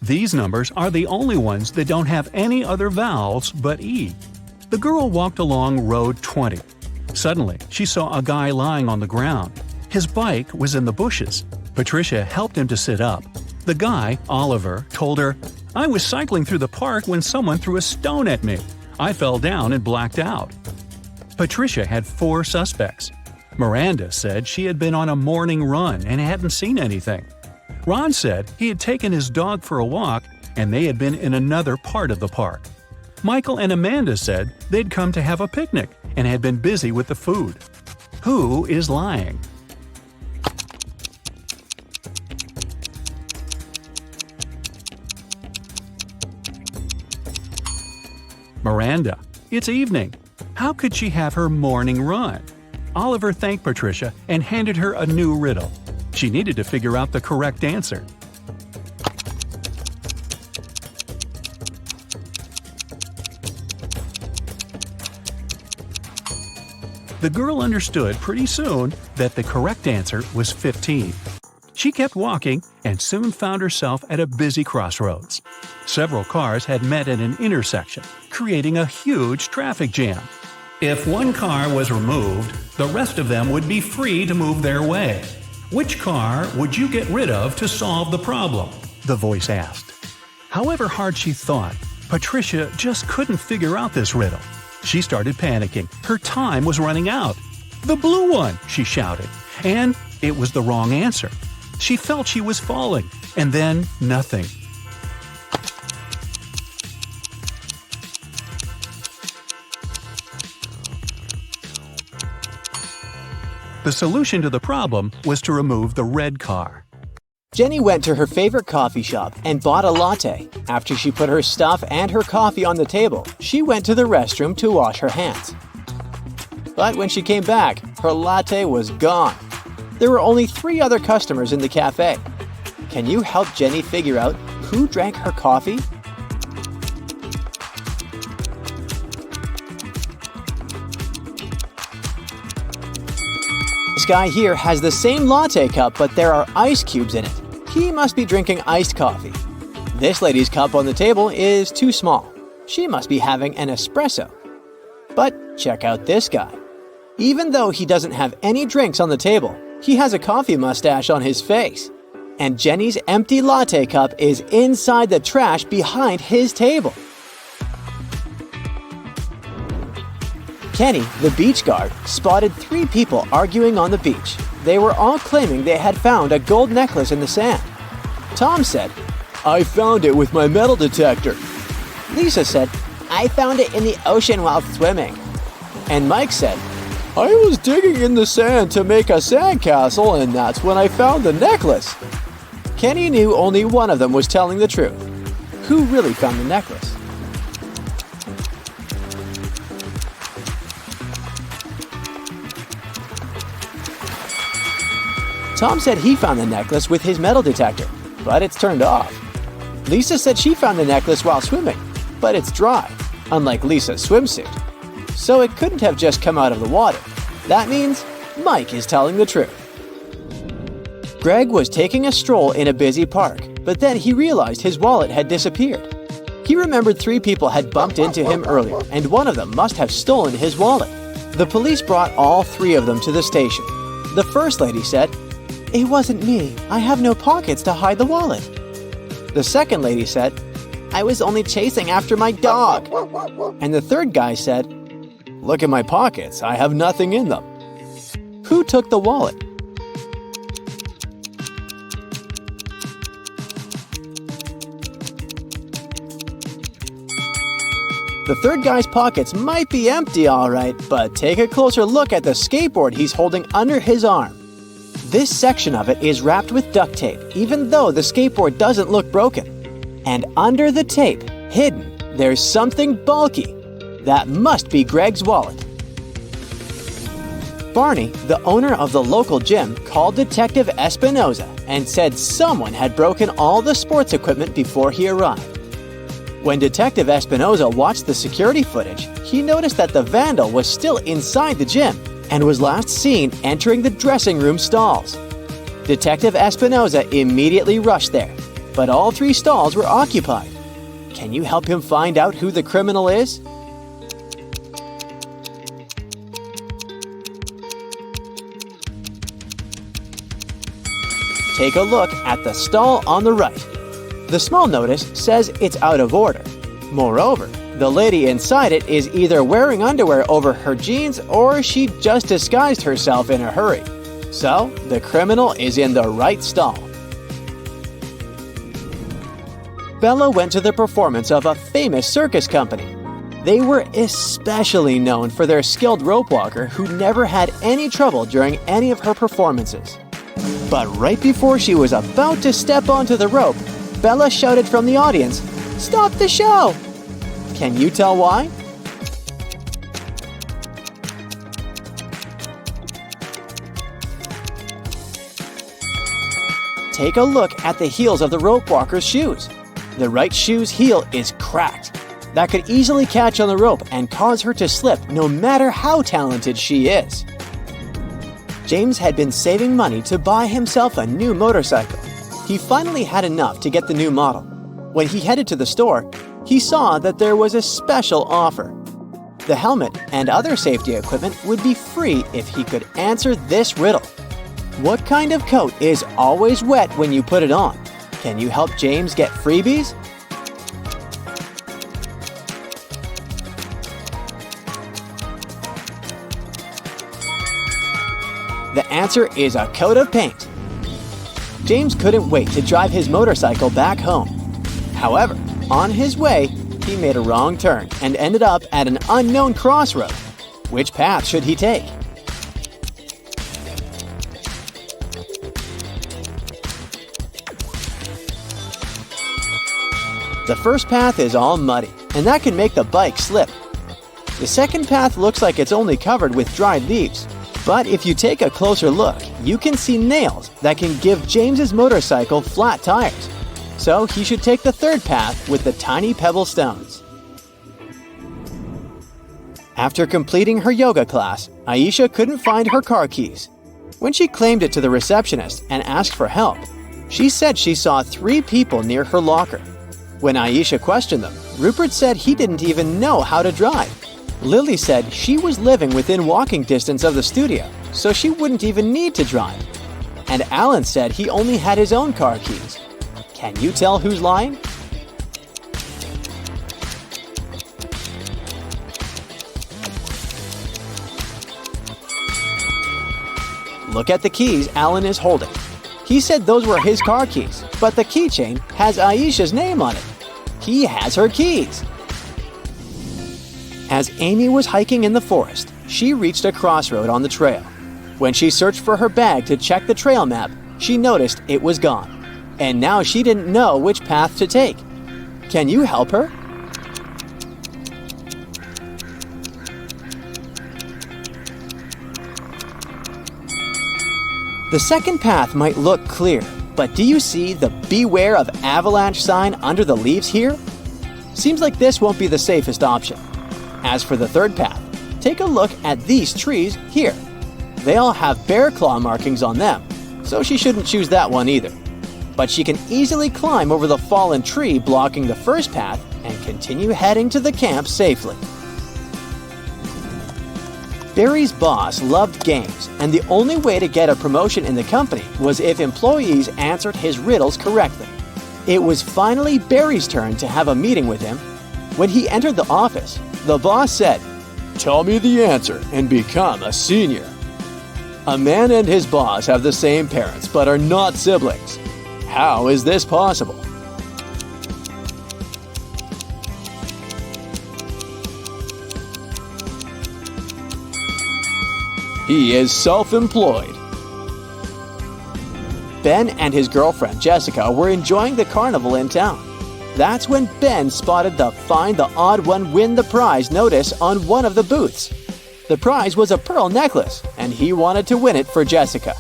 These numbers are the only ones that don't have any other vowels but E. The girl walked along road 20. Suddenly, she saw a guy lying on the ground. His bike was in the bushes. Patricia helped him to sit up. The guy, Oliver, told her, "I was cycling through the park when someone threw a stone at me. I fell down and blacked out." Patricia had 4 suspects. Miranda said she had been on a morning run and hadn't seen anything. Ron said he had taken his dog for a walk and they had been in another part of the park. Michael and Amanda said they'd come to have a picnic and had been busy with the food. Who is lying? Miranda. It's evening. How could she have her morning run? Oliver thanked Patricia and handed her a new riddle. She needed to figure out the correct answer. The girl understood pretty soon that the correct answer was 15. She kept walking and soon found herself at a busy crossroads. Several cars had met at an intersection, creating a huge traffic jam. If one car was removed, the rest of them would be free to move their way. Which car would you get rid of to solve the problem? The voice asked. However hard she thought, Patricia just couldn't figure out this riddle. She started panicking. Her time was running out. "The blue one!" she shouted. And it was the wrong answer. She felt she was falling, and then nothing. The solution to the problem was to remove the red car. Jenny went to her favorite coffee shop and bought a latte. After she put her stuff and her coffee on the table, she went to the restroom to wash her hands. But when she came back, her latte was gone. There were only 3 other customers in the cafe. Can you help Jenny figure out who drank her coffee? This guy here has the same latte cup, but there are ice cubes in it. He must be drinking iced coffee. This lady's cup on the table is too small. She must be having an espresso. But check out this guy. Even though he doesn't have any drinks on the table, he has a coffee mustache on his face. And Jenny's empty latte cup is inside the trash behind his table. Kenny, the beach guard, spotted 3 people arguing on the beach. They were all claiming they had found a gold necklace in the sand. Tom said, "I found it with my metal detector." Lisa said, "I found it in the ocean while swimming." And Mike said, "I was digging in the sand to make a sandcastle, and that's when I found the necklace." Kenny knew only one of them was telling the truth. Who really found the necklace? Tom said he found the necklace with his metal detector, but it's turned off. Lisa said she found the necklace while swimming, but it's dry, unlike Lisa's swimsuit. So it couldn't have just come out of the water. That means Mike is telling the truth. Greg was taking a stroll in a busy park, but then he realized his wallet had disappeared. He remembered 3 people had bumped into him earlier, and one of them must have stolen his wallet. The police brought all 3 of them to the station. The first lady said, "It wasn't me. I have no pockets to hide the wallet." The second lady said, "I was only chasing after my dog." And the third guy said, "Look at my pockets. I have nothing in them." Who took the wallet? The third guy's pockets might be empty, all right, but take a closer look at the skateboard he's holding under his arm. This section of it is wrapped with duct tape, even though the skateboard doesn't look broken. And under the tape, hidden, there's something bulky. That must be Greg's wallet. Barney, the owner of the local gym, called Detective Espinoza and said someone had broken all the sports equipment before he arrived. When Detective Espinoza watched the security footage, he noticed that the vandal was still inside the gym and was last seen entering the dressing room stalls. Detective Espinoza immediately rushed there, but all 3 stalls were occupied. Can you help him find out who the criminal is? Take a look at the stall on the right. The small notice says it's out of order. Moreover, the lady inside it is either wearing underwear over her jeans or she just disguised herself in a hurry. So, the criminal is in the right stall. Bella went to the performance of a famous circus company. They were especially known for their skilled rope walker who never had any trouble during any of her performances. But right before she was about to step onto the rope, Bella shouted from the audience, "Stop the show!" Can you tell why? Take a look at the heels of the rope walker's shoes. The right shoe's heel is cracked. That could easily catch on the rope and cause her to slip no matter how talented she is. James had been saving money to buy himself a new motorcycle. He finally had enough to get the new model. When he headed to the store, he saw that there was a special offer. The helmet and other safety equipment would be free if he could answer this riddle. What kind of coat is always wet when you put it on? Can you help James get freebies? The answer is a coat of paint. James couldn't wait to drive his motorcycle back home. However, on his way, he made a wrong turn and ended up at an unknown crossroad. Which path should he take? The first path is all muddy, and that can make the bike slip. The second path looks like it's only covered with dried leaves. But if you take a closer look, you can see nails that can give James's motorcycle flat tires. So he should take the third path with the tiny pebble stones. After completing her yoga class, Aisha couldn't find her car keys. When she claimed it to the receptionist and asked for help, she said she saw 3 people near her locker. When Aisha questioned them, Rupert said he didn't even know how to drive. Lily said she was living within walking distance of the studio, so she wouldn't even need to drive. And Alan said he only had his own car keys. Can you tell who's lying? Look at the keys Alan is holding. He said those were his car keys, but the keychain has Aisha's name on it. He has her keys. As Amy was hiking in the forest, she reached a crossroad on the trail. When she searched for her bag to check the trail map, she noticed it was gone. And now she didn't know which path to take. Can you help her? The second path might look clear, but do you see the "Beware of Avalanche" sign under the leaves here? Seems like this won't be the safest option. As for the third path, take a look at these trees here. They all have bear claw markings on them, so she shouldn't choose that one either. But she can easily climb over the fallen tree blocking the first path and continue heading to the camp safely. Barry's boss loved games, and the only way to get a promotion in the company was if employees answered his riddles correctly. It was finally Barry's turn to have a meeting with him. When he entered the office, the boss said, "Tell me the answer and become a senior." A man and his boss have the same parents but are not siblings. How is this possible? He is self-employed. Ben and his girlfriend Jessica were enjoying the carnival in town. That's when Ben spotted the "Find the Odd One, Win the Prize" notice on one of the booths. The prize was a pearl necklace, and he wanted to win it for Jessica.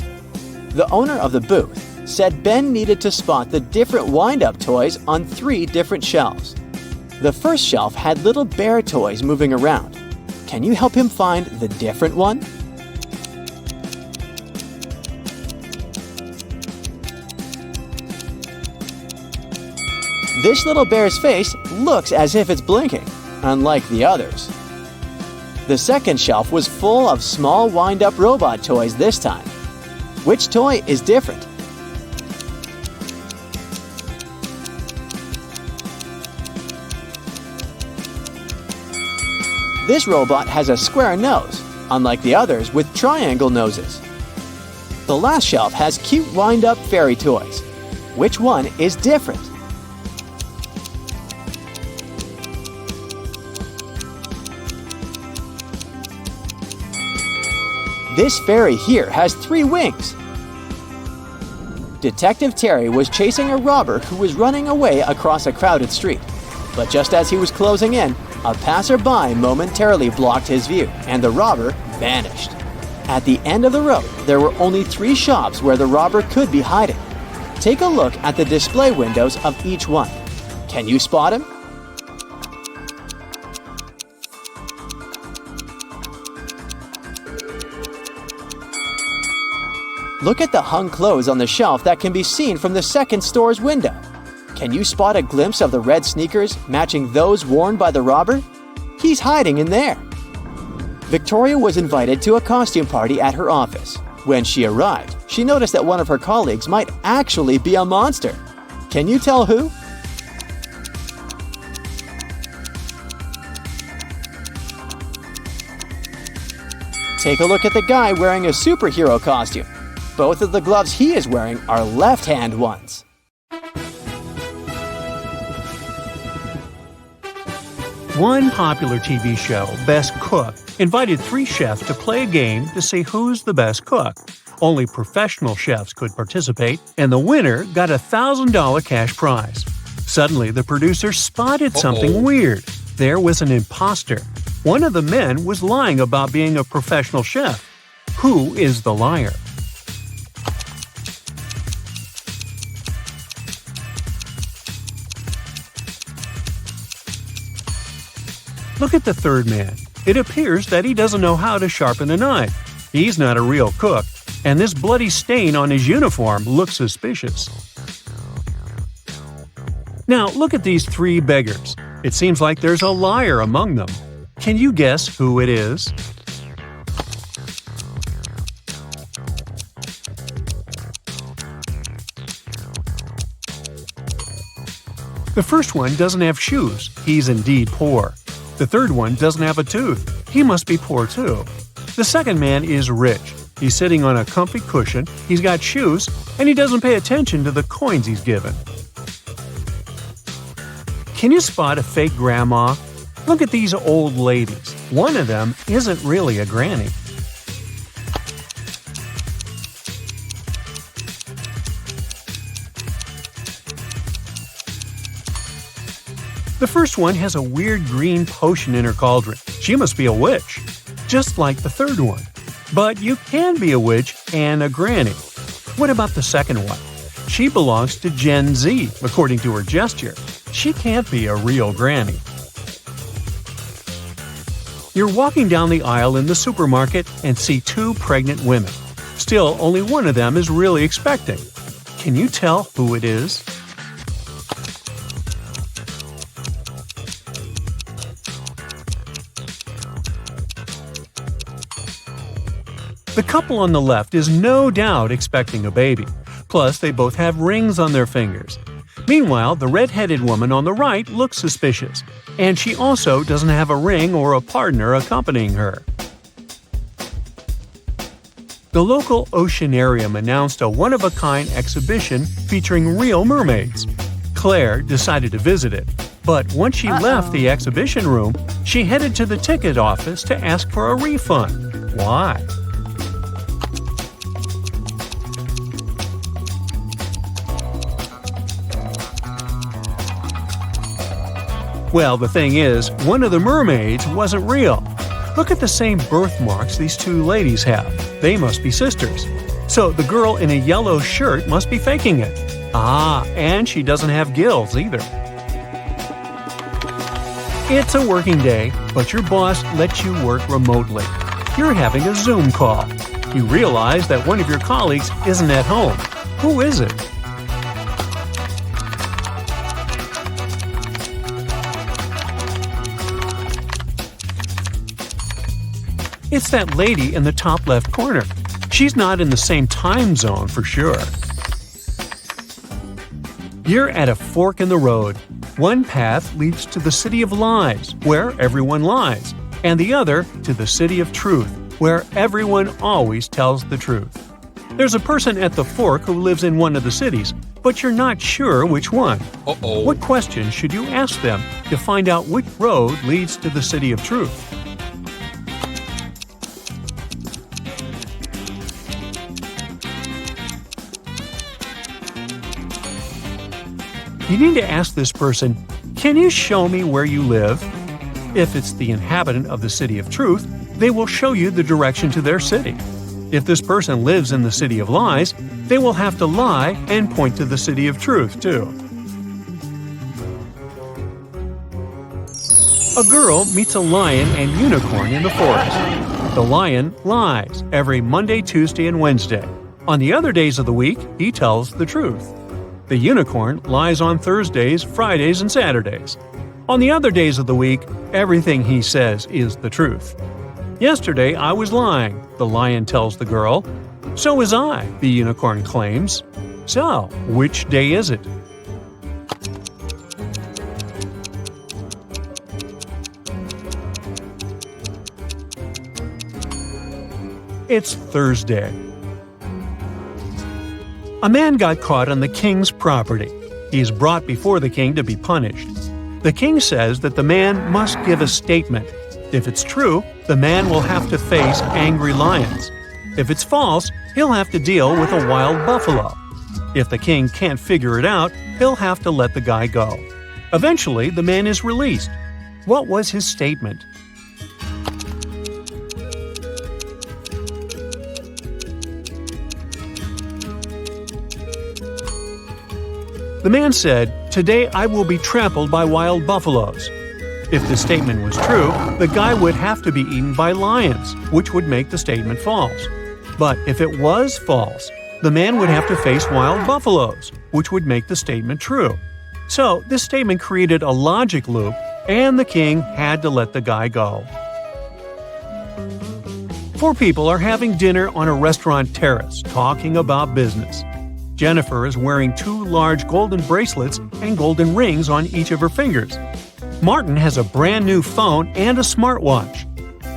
The owner of the booth said Ben needed to spot the different wind-up toys on 3 different shelves. The first shelf had little bear toys moving around. Can you help him find the different one? This little bear's face looks as if it's blinking, unlike the others. The second shelf was full of small wind-up robot toys this time. Which toy is different? This robot has a square nose, unlike the others with triangle noses. The last shelf has cute wind-up fairy toys. Which one is different? This fairy here has 3 wings. Detective Terry was chasing a robber who was running away across a crowded street. But just as he was closing in, a passerby momentarily blocked his view, and the robber vanished. At the end of the road, there were only 3 shops where the robber could be hiding. Take a look at the display windows of each one. Can you spot him? Look at the hung clothes on the shelf that can be seen from the second store's window. Can you spot a glimpse of the red sneakers matching those worn by the robber? He's hiding in there. Victoria was invited to a costume party at her office. When she arrived, she noticed that one of her colleagues might actually be a monster. Can you tell who? Take a look at the guy wearing a superhero costume. Both of the gloves he is wearing are left-hand ones. One popular TV show, Best Cook, invited 3 chefs to play a game to see who's the best cook. Only professional chefs could participate, and the winner got a $1,000 cash prize. Suddenly, the producer spotted something weird. There was an imposter. One of the men was lying about being a professional chef. Who is the liar? Look at the third man. It appears that he doesn't know how to sharpen a knife. He's not a real cook. And this bloody stain on his uniform looks suspicious. Now, look at these three beggars. It seems like there's a liar among them. Can you guess who it is? The first one doesn't have shoes. He's indeed poor. The third one doesn't have a tooth. He must be poor too. The second man is rich. He's sitting on a comfy cushion, he's got shoes, and he doesn't pay attention to the coins he's given. Can you spot a fake grandma? Look at these old ladies. One of them isn't really a granny. The first one has a weird green potion in her cauldron. She must be a witch, just like the third one. But you can be a witch and a granny. What about the second one? She belongs to Gen Z, according to her gesture. She can't be a real granny. You're walking down the aisle in the supermarket and see two pregnant women. Still, only one of them is really expecting. Can you tell who it is? The couple on the left is no doubt expecting a baby. Plus, they both have rings on their fingers. Meanwhile, the red-headed woman on the right looks suspicious, and she also doesn't have a ring or a partner accompanying her. The local oceanarium announced a one-of-a-kind exhibition featuring real mermaids. Claire decided to visit it, but once she left the exhibition room, she headed to the ticket office to ask for a refund. Why? Well, the thing is, one of the mermaids wasn't real. Look at the same birthmarks these two ladies have. They must be sisters. So the girl in a yellow shirt must be faking it. Ah, and she doesn't have gills either. It's a working day, but your boss lets you work remotely. You're having a Zoom call. You realize that one of your colleagues isn't at home. Who is it? It's that lady in the top left corner. She's not in the same time zone for sure. You're at a fork in the road. One path leads to the city of lies, where everyone lies, and the other to the city of truth, where everyone always tells the truth. There's a person at the fork who lives in one of the cities, but you're not sure which one. Uh-oh. What question should you ask them to find out which road leads to the city of truth? You need to ask this person, "Can you show me where you live?" If it's the inhabitant of the city of truth, they will show you the direction to their city. If this person lives in the city of lies, they will have to lie and point to the city of truth, too. A girl meets a lion and unicorn in the forest. The lion lies every Monday, Tuesday, and Wednesday. On the other days of the week, he tells the truth. The unicorn lies on Thursdays, Fridays, and Saturdays. On the other days of the week, everything he says is the truth. "Yesterday I was lying," the lion tells the girl. "So was I," the unicorn claims. So, which day is it? It's Thursday. A man got caught on the king's property. He's brought before the king to be punished. The king says that the man must give a statement. If it's true, the man will have to face angry lions. If it's false, he'll have to deal with a wild buffalo. If the king can't figure it out, he'll have to let the guy go. Eventually, the man is released. What was his statement? The man said, "Today I will be trampled by wild buffaloes." If the statement was true, the guy would have to be eaten by lions, which would make the statement false. But if it was false, the man would have to face wild buffaloes, which would make the statement true. So this statement created a logic loop, and the king had to let the guy go. 4 people are having dinner on a restaurant terrace, talking about business. Jennifer is wearing 2 large golden bracelets and golden rings on each of her fingers. Martin has a brand new phone and a smartwatch.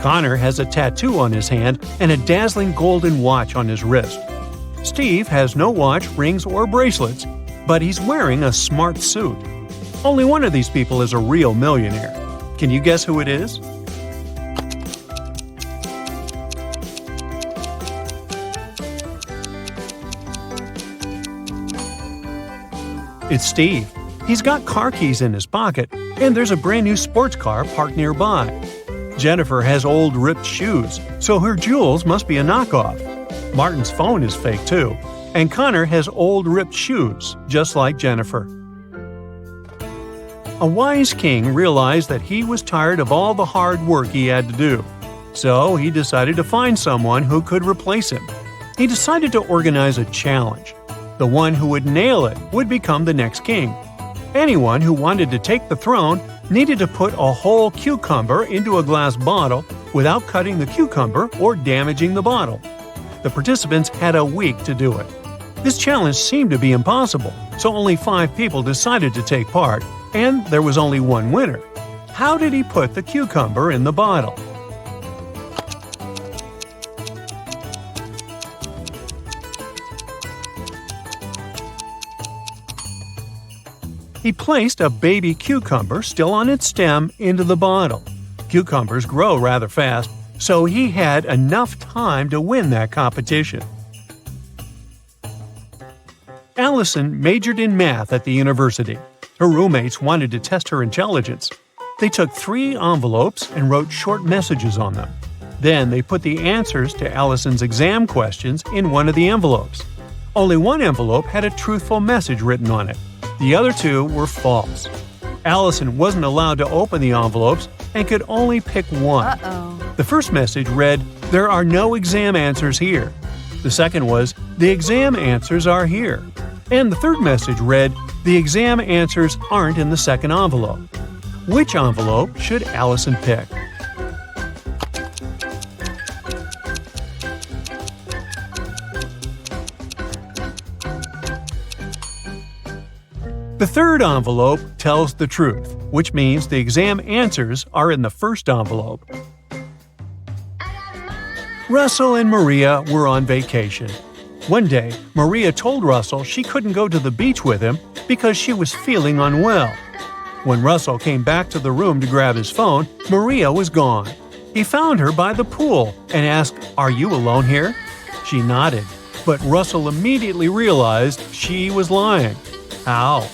Connor has a tattoo on his hand and a dazzling golden watch on his wrist. Steve has no watch, rings, or bracelets, but he's wearing a smart suit. Only one of these people is a real millionaire. Can you guess who it is? It's Steve. He's got car keys in his pocket, and there's a brand new sports car parked nearby. Jennifer has old ripped shoes, so her jewels must be a knockoff. Martin's phone is fake too, and Connor has old ripped shoes, just like Jennifer. A wise king realized that he was tired of all the hard work he had to do, so he decided to find someone who could replace him. He decided to organize a challenge. The one who would nail it would become the next king. Anyone who wanted to take the throne needed to put a whole cucumber into a glass bottle without cutting the cucumber or damaging the bottle. The participants had a week to do it. This challenge seemed to be impossible, so only 5 people decided to take part, and there was only one winner. How did he put the cucumber in the bottle? He placed a baby cucumber still on its stem into the bottle. Cucumbers grow rather fast, so he had enough time to win that competition. Allison majored in math at the university. Her roommates wanted to test her intelligence. They took 3 envelopes and wrote short messages on them. Then they put the answers to Allison's exam questions in one of the envelopes. Only one envelope had a truthful message written on it. The other 2 were false. Allison wasn't allowed to open the envelopes and could only pick one. Uh-oh. The first message read, "There are no exam answers here." The second was, "The exam answers are here." And the third message read, "The exam answers aren't in the second envelope." Which envelope should Allison pick? The third envelope tells the truth, which means the exam answers are in the first envelope. Russell and Maria were on vacation. One day, Maria told Russell she couldn't go to the beach with him because she was feeling unwell. When Russell came back to the room to grab his phone, Maria was gone. He found her by the pool and asked, "Are you alone here?" She nodded, but Russell immediately realized she was lying. How?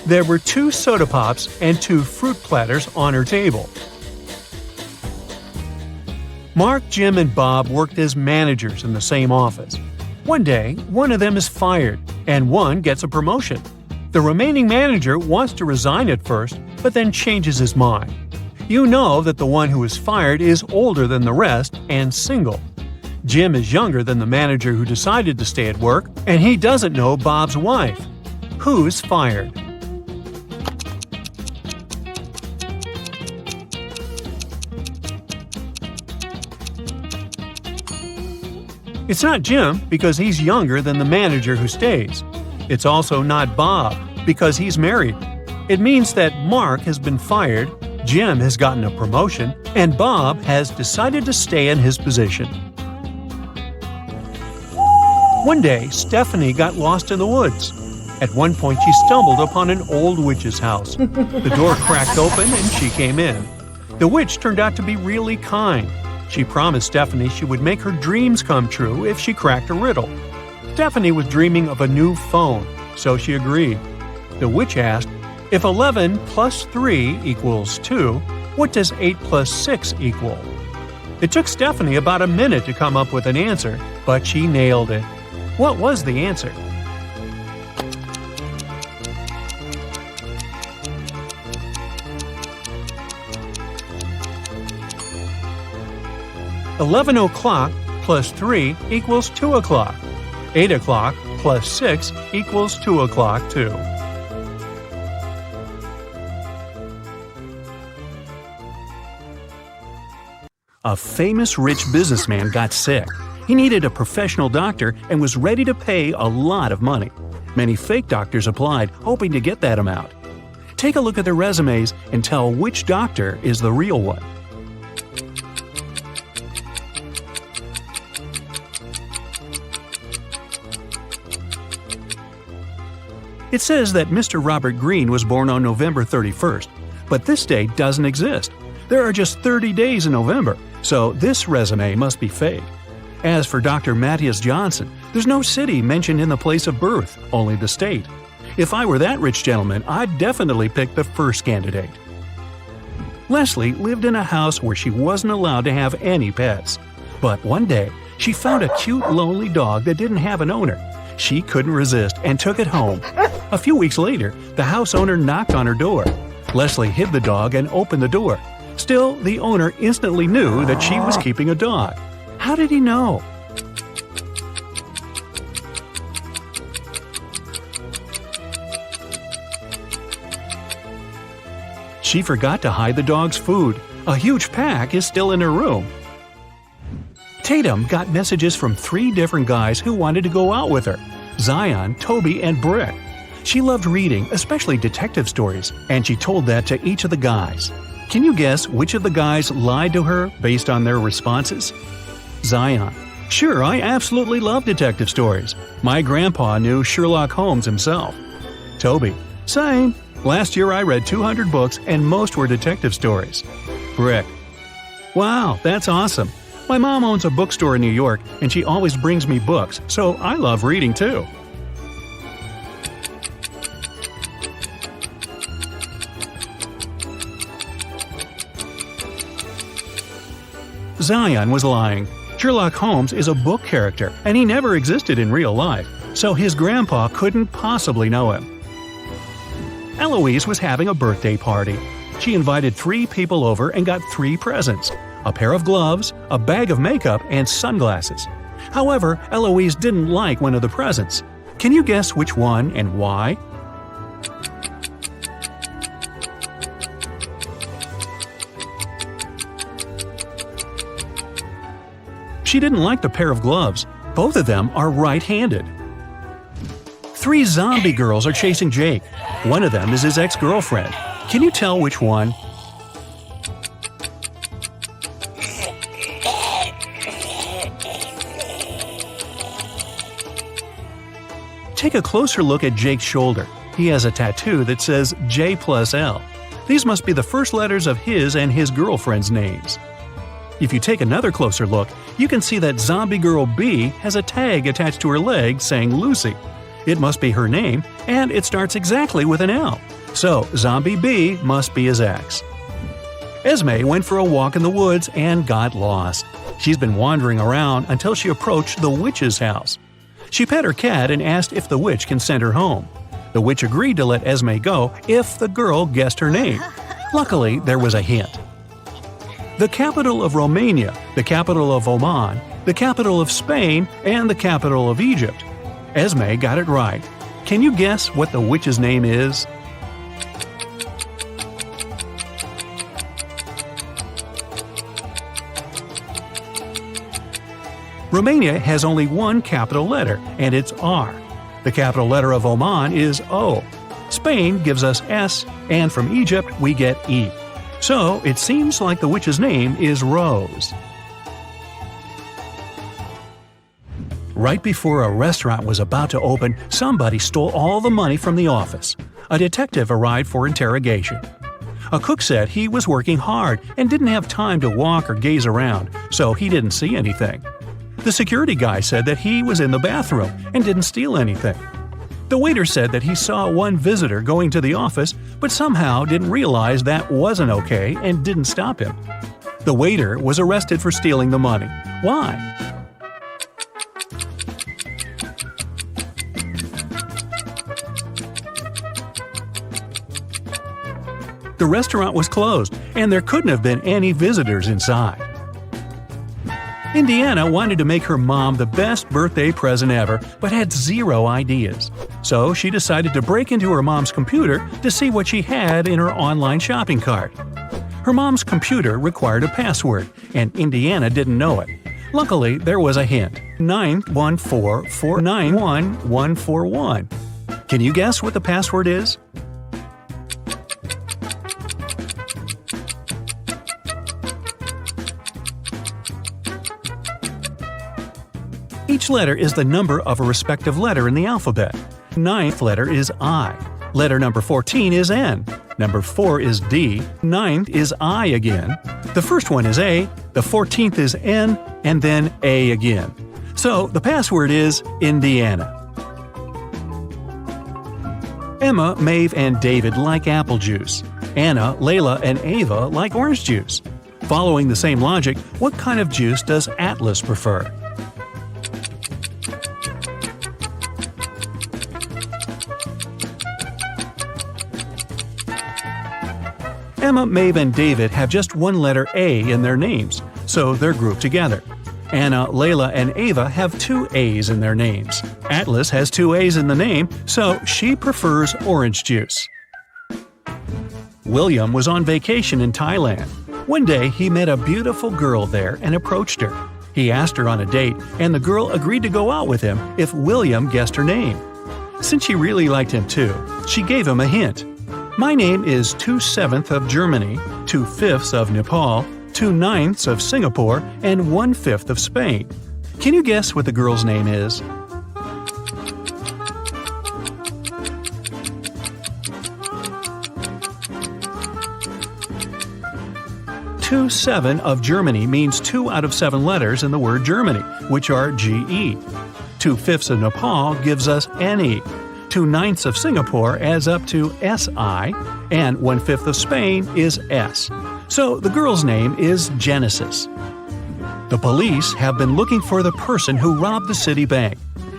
There were 2 soda pops and 2 fruit platters on her table. Mark, Jim, and Bob worked as managers in the same office. One day, one of them is fired, and one gets a promotion. The remaining manager wants to resign at first, but then changes his mind. You know that the one who is fired is older than the rest and single. Jim is younger than the manager who decided to stay at work, and he doesn't know Bob's wife. Who's fired? It's not Jim because he's younger than the manager who stays. It's also not Bob because he's married. It means that Mark has been fired, Jim has gotten a promotion, and Bob has decided to stay in his position. One day, Stephanie got lost in the woods. At one point, she stumbled upon an old witch's house. The door cracked open and she came in. The witch turned out to be really kind. She promised Stephanie she would make her dreams come true if she cracked a riddle. Stephanie was dreaming of a new phone, so she agreed. The witch asked, "If 11 plus 3 equals 2, what does 8 plus 6 equal?" It took Stephanie about a minute to come up with an answer, but she nailed it. What was the answer? 11 o'clock plus 3 equals 2 o'clock. 8 o'clock plus 6 equals 2 o'clock too. A famous rich businessman got sick. He needed a professional doctor and was ready to pay a lot of money. Many fake doctors applied, hoping to get that amount. Take a look at their resumes and tell which doctor is the real one. It says that Mr. Robert Greene was born on November 31st, but this date doesn't exist. There are just 30 days in November, so this resume must be fake. As for Dr. Matthias Johnson, there's no city mentioned in the place of birth, only the state. If I were that rich gentleman, I'd definitely pick the first candidate. Leslie lived in a house where she wasn't allowed to have any pets. But one day, she found a cute, lonely dog that didn't have an owner. She couldn't resist and took it home. A few weeks later, the house owner knocked on her door. Leslie hid the dog and opened the door. Still, the owner instantly knew that she was keeping a dog. How did he know? She forgot to hide the dog's food. A huge pack is still in her room. Tatum got messages from 3 different guys who wanted to go out with her: Zion, Toby, and Brick. She loved reading, especially detective stories, and she told that to each of the guys. Can you guess which of the guys lied to her based on their responses? Zion: "Sure, I absolutely love detective stories. My grandpa knew Sherlock Holmes himself." Toby: "Same. Last year I read 200 books and most were detective stories." Brick: "Wow, that's awesome. My mom owns a bookstore in New York and she always brings me books, so I love reading too." Zion was lying. Sherlock Holmes is a book character and he never existed in real life, so his grandpa couldn't possibly know him. Eloise was having a birthday party. She invited 3 people over and got 3 presents: a pair of gloves, a bag of makeup, and sunglasses. However, Eloise didn't like one of the presents. Can you guess which one and why? She didn't like the pair of gloves. Both of them are right-handed. 3 zombie girls are chasing Jake. One of them is his ex-girlfriend. Can you tell which one? Take a closer look at Jake's shoulder. He has a tattoo that says J+L. These must be the first letters of his and his girlfriend's names. If you take another closer look, you can see that zombie girl B has a tag attached to her leg saying Lucy. It must be her name, and it starts exactly with an L. So, zombie B must be his ex. Esme went for a walk in the woods and got lost. She's been wandering around until she approached the witch's house. She pet her cat and asked if the witch can send her home. The witch agreed to let Esme go if the girl guessed her name. Luckily, there was a hint. The capital of Romania, the capital of Oman, the capital of Spain, and the capital of Egypt. Esme got it right. Can you guess what the witch's name is? Romania has only one capital letter, and it's R. The capital letter of Oman is O. Spain gives us S, and from Egypt we get E. So it seems like the witch's name is Rose. Right before a restaurant was about to open, somebody stole all the money from the office. A detective arrived for interrogation. A cook said he was working hard and didn't have time to walk or gaze around, so he didn't see anything. The security guy said that he was in the bathroom and didn't steal anything. The waiter said that he saw one visitor going to the office, but somehow didn't realize that wasn't okay and didn't stop him. The waiter was arrested for stealing the money. Why? The restaurant was closed, and there couldn't have been any visitors inside. Indiana wanted to make her mom the best birthday present ever, but had zero ideas. So she decided to break into her mom's computer to see what she had in her online shopping cart. Her mom's computer required a password, and Indiana didn't know it. Luckily, there was a hint: 914491141. Can you guess what the password is? Each letter is the number of a respective letter in the alphabet. Ninth letter is I. Letter number 14 is N. Number 4 is D. Ninth is I again. The first one is A, the 14th is N, and then A again. So the password is Indiana. Emma, Maeve, and David like apple juice. Anna, Layla, and Ava like orange juice. Following the same logic, what kind of juice does Atlas prefer? Emma, Maeve, and David have just one letter A in their names, so they're grouped together. Anna, Layla, and Ava have 2 A's in their names. Atlas has 2 A's in the name, so she prefers orange juice. William was on vacation in Thailand. One day, he met a beautiful girl there and approached her. He asked her on a date, and the girl agreed to go out with him if William guessed her name. Since she really liked him too, she gave him a hint. My name is 2/7 of Germany, 2/5 of Nepal, 2/9 of Singapore, and 1/5 of Spain. Can you guess what the girl's name is? Two-7 of Germany means 2 out of 7 letters in the word Germany, which are GE. 2/5 of Nepal gives us NE. 2/9 of Singapore adds up to SI, and 1/5 of Spain is S. So the girl's name is Genesis. The police have been looking for the person who robbed the city bank.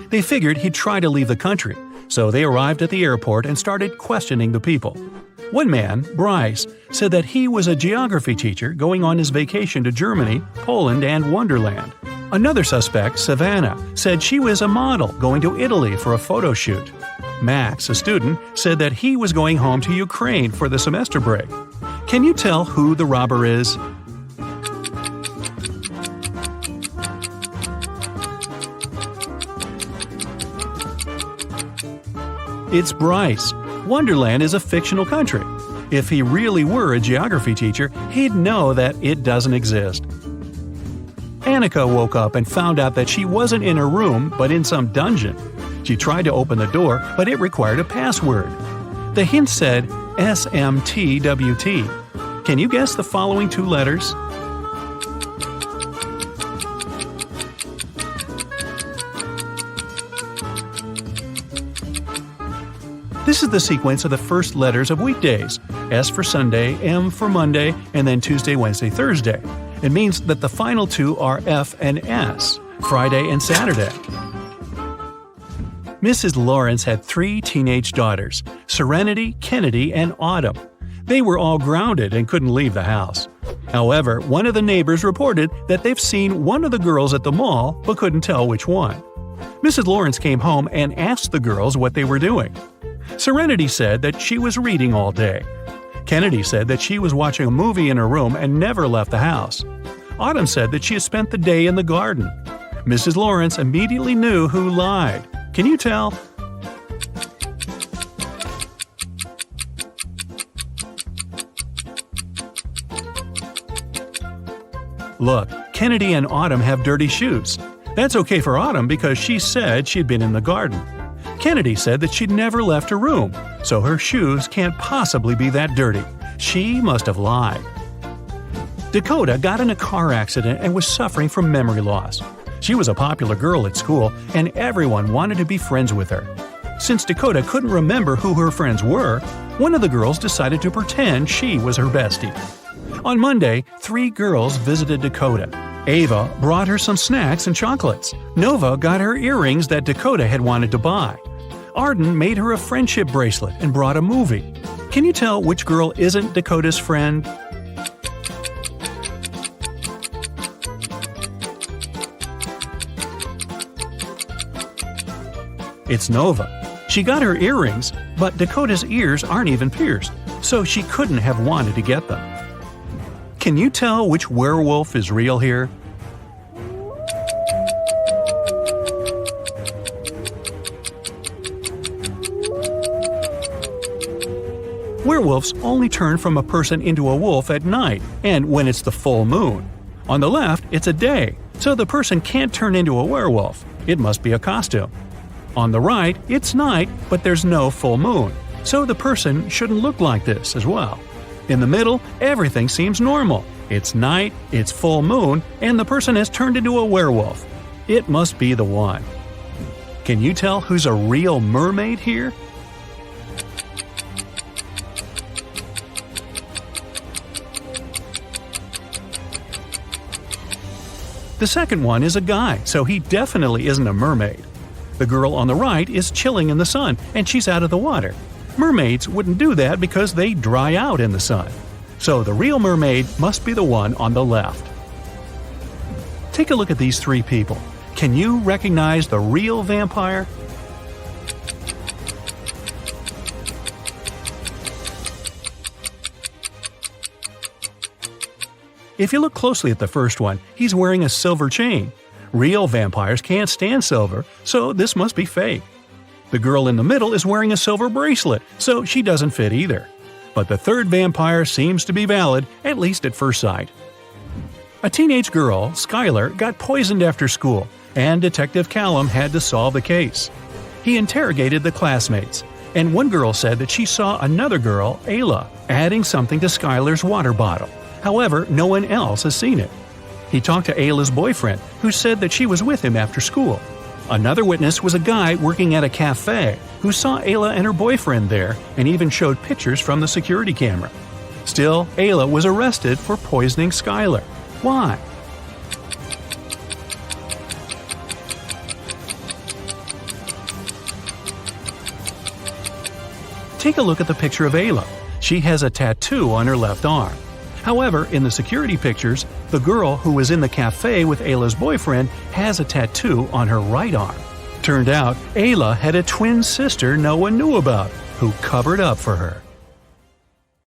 They figured he'd try to leave the country, so they arrived at the airport and started questioning the people. One man, Bryce, said that he was a geography teacher going on his vacation to Germany, Poland, and Wonderland. Another suspect, Savannah, said she was a model going to Italy for a photo shoot. Max, a student, said that he was going home to Ukraine for the semester break. Can you tell who the robber is? It's Bryce. Wonderland is a fictional country. If he really were a geography teacher, he'd know that it doesn't exist. Annika woke up and found out that she wasn't in her room, but in some dungeon. She tried to open the door, but it required a password. The hint said SMTWT. Can you guess the following 2 letters? This is the sequence of the first letters of weekdays. S for Sunday, M for Monday, and then Tuesday, Wednesday, Thursday. It means that the final 2 are F and S, Friday and Saturday. Mrs. Lawrence had 3 teenage daughters, Serenity, Kennedy, and Autumn. They were all grounded and couldn't leave the house. However, one of the neighbors reported that they've seen one of the girls at the mall but couldn't tell which one. Mrs. Lawrence came home and asked the girls what they were doing. Serenity said that she was reading all day. Kennedy said that she was watching a movie in her room and never left the house. Autumn said that she had spent the day in the garden. Mrs. Lawrence immediately knew who lied. Can you tell? Look, Kennedy and Autumn have dirty shoes. That's okay for Autumn because she said she'd been in the garden. Kennedy said that she'd never left her room, so her shoes can't possibly be that dirty. She must have lied. Dakota got in a car accident and was suffering from memory loss. She was a popular girl at school, and everyone wanted to be friends with her. Since Dakota couldn't remember who her friends were, one of the girls decided to pretend she was her bestie. On Monday, 3 girls visited Dakota. Ava brought her some snacks and chocolates. Nova got her earrings that Dakota had wanted to buy. Arden made her a friendship bracelet and brought a movie. Can you tell which girl isn't Dakota's friend? It's Nova. She got her earrings, but Dakota's ears aren't even pierced, so she couldn't have wanted to get them. Can you tell which werewolf is real here? Werewolves only turn from a person into a wolf at night and when it's the full moon. On the left, it's a day, so the person can't turn into a werewolf. It must be a costume. On the right, it's night, but there's no full moon, so the person shouldn't look like this as well. In the middle, everything seems normal. It's night, it's full moon, and the person has turned into a werewolf. It must be the one. Can you tell who's a real mermaid here? The second one is a guy, so he definitely isn't a mermaid. The girl on the right is chilling in the sun, and she's out of the water. Mermaids wouldn't do that because they dry out in the sun. So the real mermaid must be the one on the left. Take a look at these three people. Can you recognize the real vampire? If you look closely at the first one, he's wearing a silver chain. Real vampires can't stand silver, so this must be fake. The girl in the middle is wearing a silver bracelet, so she doesn't fit either. But the third vampire seems to be valid, at least at first sight. A teenage girl, Skylar, got poisoned after school, and Detective Callum had to solve the case. He interrogated the classmates, and one girl said that she saw another girl, Ayla, adding something to Skylar's water bottle. However, no one else has seen it. He talked to Ayla's boyfriend, who said that she was with him after school. Another witness was a guy working at a cafe who saw Ayla and her boyfriend there and even showed pictures from the security camera. Still, Ayla was arrested for poisoning Skylar. Why? Take a look at the picture of Ayla. She has a tattoo on her left arm. However, in the security pictures, the girl who was in the cafe with Ayla's boyfriend has a tattoo on her right arm. Turned out, Ayla had a twin sister no one knew about, who covered up for her.